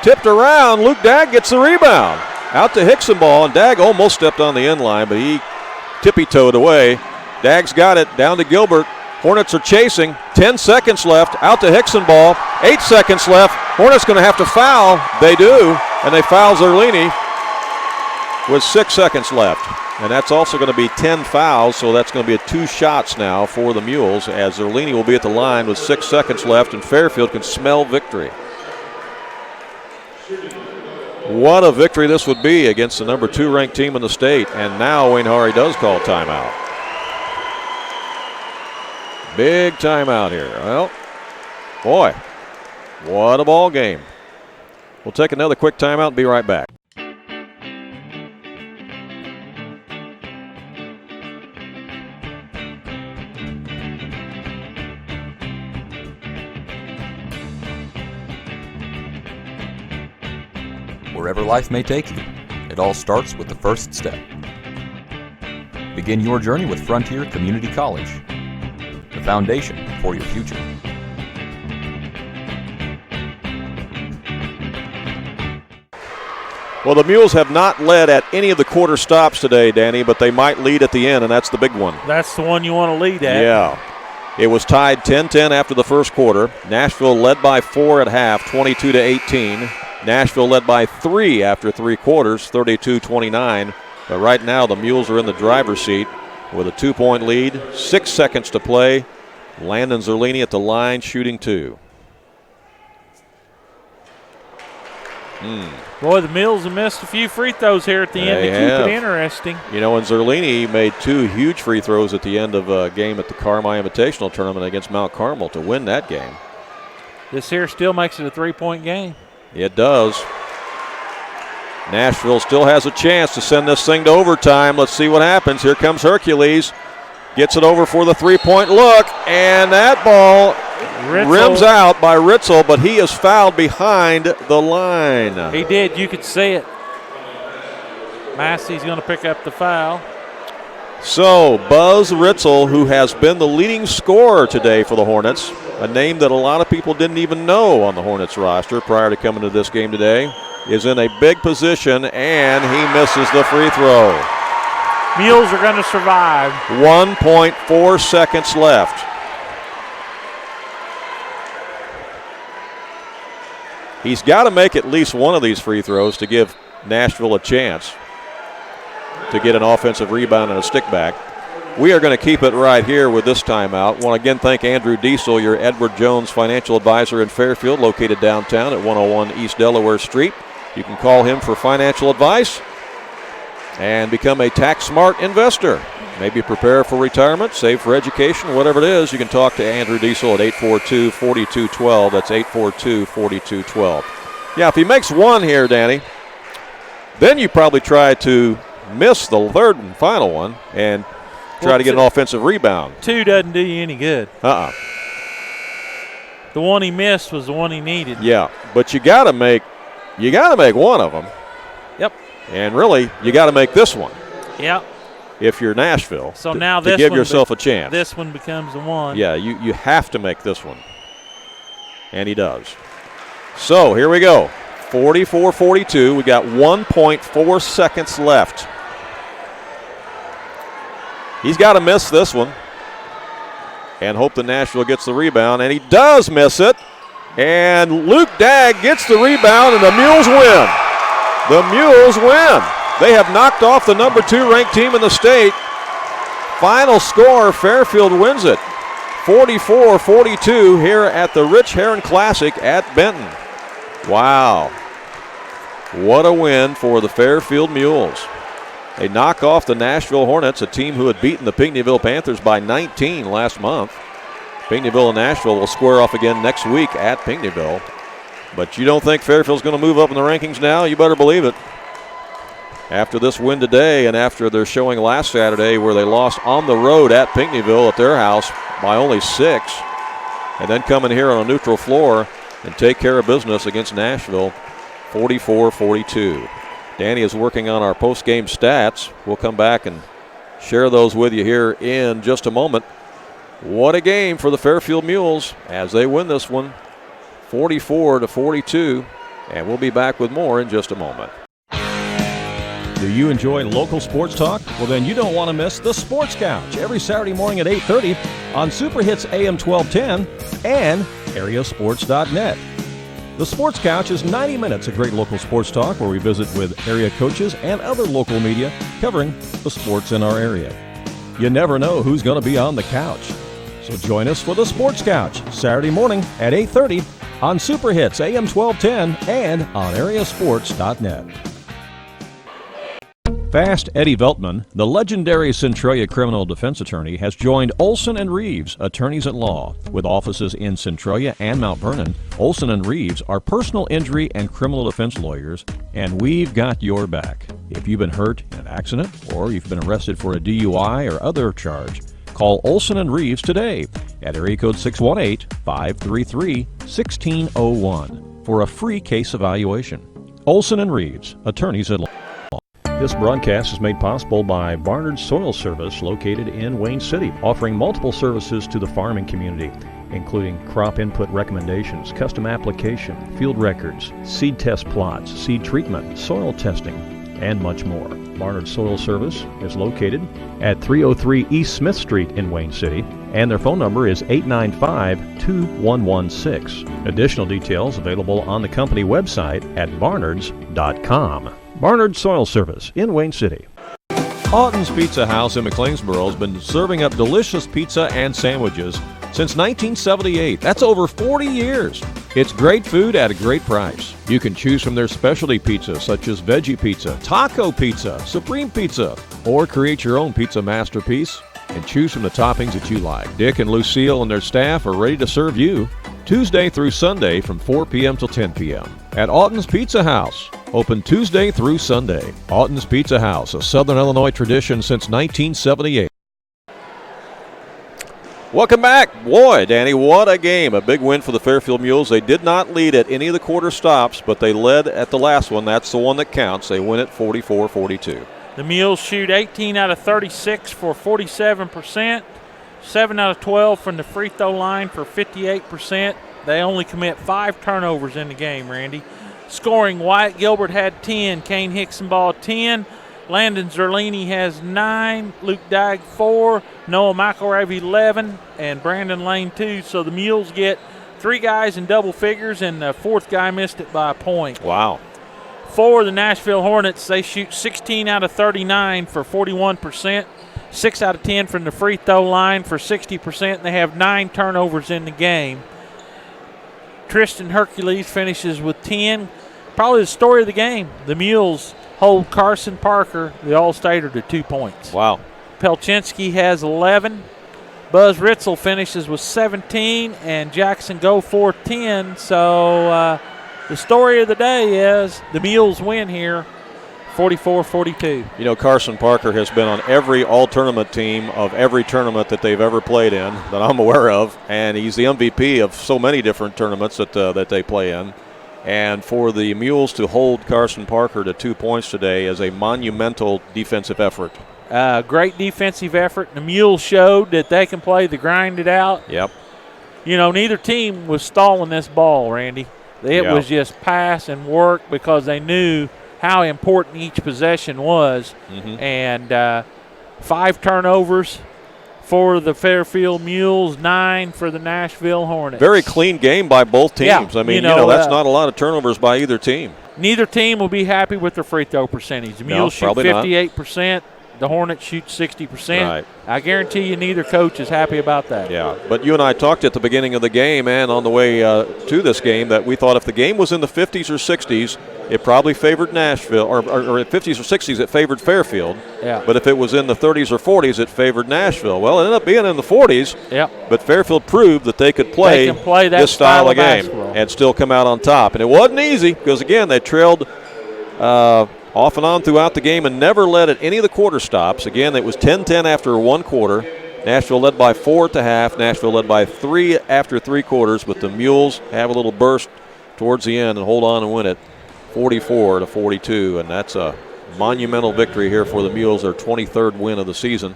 Tipped around. Luke Dagg gets the rebound. Out to Hicksonball, and Dagg almost stepped on the end line, but he tippy-toed away. Dagg's got it. Down to Gilbert. Hornets are chasing. 10 seconds left. Out to Hicksonball. 8 seconds left. Hornets going to have to foul. They do, and they foul Zerlini with 6 seconds left. And that's also going to be 10 fouls, so that's going to be 2 shots now for the Mules, as Zerlini will be at the line with 6 seconds left, and Fairfield can smell victory. What a victory this would be against the number 2 ranked team in the state. And now Wayne Hardy does call timeout. Big timeout here. Well, boy, what a ball game. We'll take another quick timeout and be right back. Wherever life may take you, it all starts with the first step. Begin your journey with Frontier Community College, the foundation for your future. Well, the Mules have not led at any of the quarter stops today, Danny, but they might lead at the end, and that's the big one. That's the one you want to lead at. Yeah. It was tied 10-10 after the first quarter. Nashville led by 4 at half, 22-18. Nashville led by 3 after 3 quarters, 32-29. But right now the Mules are in the driver's seat with a 2-point lead, 6 seconds to play. Landon Zerlini at the line, shooting 2. Boy, the Mules have missed a few free throws here at the end to keep it interesting. You know, and Zerlini made 2 huge free throws at the end of a game at the Carmi Invitational Tournament against Mount Carmel to win that game. This here still makes it a 3-point game. It does. Nashville still has a chance to send this thing to overtime. Let's see what happens. Here comes Hercules. Gets it over for the 3-point look, and that ball rims out by Ritzel, but he is fouled behind the line. He did. You could see it. Massey's going to pick up the foul. So Buzz Ritzel, who has been the leading scorer today for the Hornets, a name that a lot of people didn't even know on the Hornets roster prior to coming to this game today, is in a big position, and he misses the free throw. Mules are going to survive. 1.4 seconds left. He's got to make at least one of these free throws to give Nashville a chance to get an offensive rebound and a stick back. We are going to keep it right here with this timeout. Want to again thank Andrew Diesel, your Edward Jones financial advisor in Fairfield, located downtown at 101 East Delaware Street. You can call him for financial advice and become a tax-smart investor. Maybe prepare for retirement, save for education, whatever it is. You can talk to Andrew Diesel at 842-4212. That's 842-4212. Yeah, if he makes one here, Danny, then you probably try to miss the third and final one and try to get an offensive rebound. 2 doesn't do you any good. The one he missed was the one he needed. Yeah, but you got to make one of them. Yep. And really, you got to make this one. Yep. if you're Nashville. So now to give yourself a chance. This one becomes the one. Yeah, you have to make this one. And he does. So here we go. 44-42. We got 1.4 seconds left. He's got to miss this one and hope that Nashville gets the rebound, and he does miss it. And Luke Dagg gets the rebound, and the Mules win. The Mules win. They have knocked off the number 2 ranked team in the state. Final score, Fairfield wins it. 44-42 here at the Rich Herron Classic at Benton. Wow. What a win for the Fairfield Mules. They knock off the Nashville Hornets, a team who had beaten the Pinckneyville Panthers by 19 last month. Pinckneyville and Nashville will square off again next week at Pinckneyville. But you don't think Fairfield's going to move up in the rankings now? You better believe it. After this win today and after their showing last Saturday where they lost on the road at Pinckneyville at their house by only 6, and then come in here on a neutral floor and take care of business against Nashville, 44-42. Danny is working on our post-game stats. We'll come back and share those with you here in just a moment. What a game for the Fairfield Mules as they win this one, 44-42, and we'll be back with more in just a moment. Do you enjoy local sports talk? Well, then you don't want to miss the Sports Couch every Saturday morning at 8:30 on Super Hits AM 1210 and AreaSports.net. The Sports Couch is 90 minutes of great local sports talk where we visit with area coaches and other local media covering the sports in our area. You never know who's going to be on the couch. So join us for the Sports Couch Saturday morning at 8:30 on Super Hits AM 1210 and on AreaSports.net. Fast Eddie Veltman, the legendary Centralia criminal defense attorney, has joined Olson and Reeves, attorneys at law. With offices in Centralia and Mount Vernon, Olson and Reeves are personal injury and criminal defense lawyers, and we've got your back. If you've been hurt in an accident or you've been arrested for a DUI or other charge, call Olson and Reeves today at area code 618-533-1601 for a free case evaluation. Olson and Reeves, attorneys at law. This broadcast is made possible by Barnard's Soil Service, located in Wayne City, offering multiple services to the farming community, including crop input recommendations, custom application, field records, seed test plots, seed treatment, soil testing, and much more. Barnard's Soil Service is located at 303 East Smith Street in Wayne City, and their phone number is 895-2116. Additional details available on the company website at barnards.com. Barnard Soil Service in Wayne City. Autumn's Pizza House in McLeansboro has been serving up delicious pizza and sandwiches since 1978. That's over 40 years. It's great food at a great price. You can choose from their specialty pizza such as veggie pizza, taco pizza, supreme pizza, or create your own pizza masterpiece and choose from the toppings that you like. Dick and Lucille and their staff are ready to serve you Tuesday through Sunday from 4 p.m. till 10 p.m. at Autumn's Pizza House. Open Tuesday through Sunday. Autumn's Pizza House, a Southern Illinois tradition since 1978. Welcome back. Boy, Danny, what a game. A big win for the Fairfield Mules. They did not lead at any of the quarter stops, but they led at the last one. That's the one that counts. They win it 44-42. The Mules shoot 18 out of 36 for 47%, 7 out of 12 from the free throw line for 58%. They only commit 5 turnovers in the game, Randy. Scoring, Wyatt Gilbert had 10, Kane Hicksonball 10, Landon Zerlini has 9, Luke Dagg 4, Noah McElravy 11, and Brandon Lane 2. So the Mules get 3 guys in double figures, and the 4th guy missed it by a point. Wow. For the Nashville Hornets, they shoot 16 out of 39 for 41%, 6 out of 10 from the free throw line for 60%, and they have 9 turnovers in the game. Tristan Hercules finishes with 10. Probably the story of the game. The Mules hold Carson Parker, the All-Stater, to 2 points. Wow. Pelchinski has 11. Buzz Ritzel finishes with 17, and Jackson Goforth 10. So the story of the day is the Mules win here, 44-42. You know, Carson Parker has been on every all-tournament team of every tournament that they've ever played in that I'm aware of, and he's the MVP of so many different tournaments that they play in. And for the Mules to hold Carson Parker to 2 points today is a monumental defensive effort. Great defensive effort. The Mules showed that they can play the grind it out. Yep. You know, neither team was stalling this ball, Randy. It was just pass and work because they knew how important each possession was. And 5 turnovers for the Fairfield Mules, 9 for the Nashville Hornets. Very clean game by both teams. Yeah, I mean, that's not a lot of turnovers by either team. Neither team will be happy with their free throw percentage. The Mules shoot 58%. The Hornets shoot 60%. Right. I guarantee you neither coach is happy about that. Yeah, but you and I talked at the beginning of the game and on the way to this game that we thought if the game was in the 50s or 60s, it probably favored Nashville, or at 50s or 60s, it favored Fairfield. Yeah. But if it was in the 30s or 40s, it favored Nashville. Well, it ended up being in the 40s. Yeah. But Fairfield proved that they could play, that this style of game basketball and still come out on top. And it wasn't easy because, again, they trailed off and on throughout the game and never led at any of the quarter stops. Again, it was 10-10 after 1 quarter. Nashville led by 4 at the half. Nashville led by 3 after 3 quarters, but the Mules have a little burst towards the end and hold on and win it 44-42, and that's a monumental victory here for the Mules, their 23rd win of the season.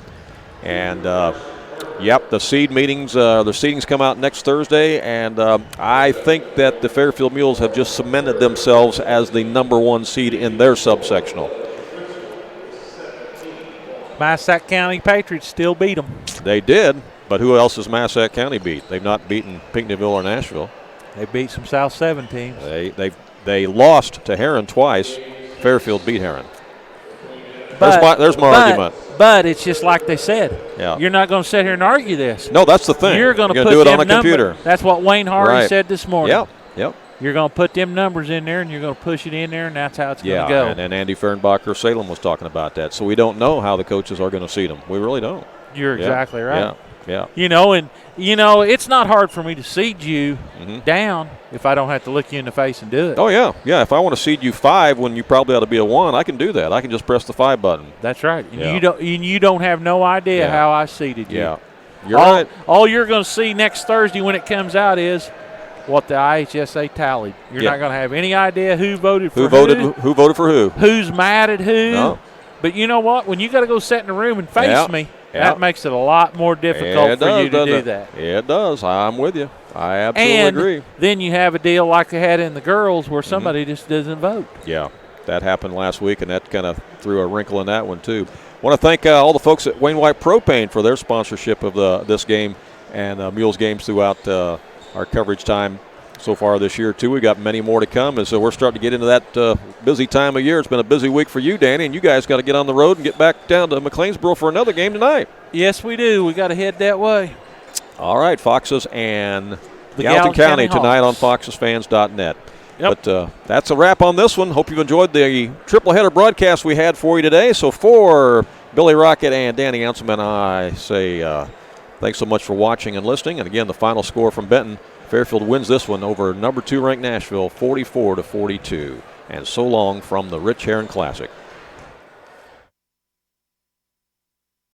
And the seed meetings, the seedings come out next Thursday, and I think that the Fairfield Mules have just cemented themselves as the #1 seed in their subsectional. Massac County Patriots still beat them. They did, but who else has Massac County beat? They've not beaten Pinckneyville or Nashville. They beat some South 7 teams. They lost to Heron twice. Fairfield beat Heron. There's my argument. But it's just like they said. Yeah. You're not going to sit here and argue this. No, that's the thing. You're going to do it on a computer. That's what Wayne Hardy said this morning. Yep. You're going to put them numbers in there, and you're going to push it in there, and that's how it's going to go. Yeah, and Andy Fernbacher Salem was talking about that. So we don't know how the coaches are going to seed them. We really don't. You're exactly right. Yeah. It's not hard for me to seed you down if I don't have to look you in the face and do it. Oh, yeah. Yeah, if I want to seed you 5 when you probably ought to be a 1, I can do that. I can just press the 5 button. That's right. You don't have no idea how I seeded you. Yeah. You're right. All you're going to see next Thursday when it comes out is what the IHSA tallied. You're not going to have any idea who voted for who. Who voted for who. Who's mad at who. No. But you know what? When you got to go sit in a room and face me, that makes it a lot more difficult for you to do that. Yeah, it does. I'm with you. I absolutely agree. Then you have a deal like they had in the girls where somebody just doesn't vote. Yeah, that happened last week, and that kind of threw a wrinkle in that one, too. I want to thank all the folks at Wayne White Propane for their sponsorship of this game and Mules games throughout our coverage time so far this year, too. We've got many more to come, and so we're starting to get into that busy time of year. It's been a busy week for you, Danny, and you guys got to get on the road and get back down to McLeansboro for another game tonight. Yes, we do. We got to head that way. All right, Foxes and the Gallatin County tonight on Hawks. FoxesFans.net. Yep. But that's a wrap on this one. Hope you've enjoyed the triple header broadcast we had for you today. So for Billy Rocket and Danny Anselment, I say thanks so much for watching and listening. And again, the final score from Benton: Fairfield wins this one over #2 ranked Nashville 44-42. And so long from the Rich Heron Classic.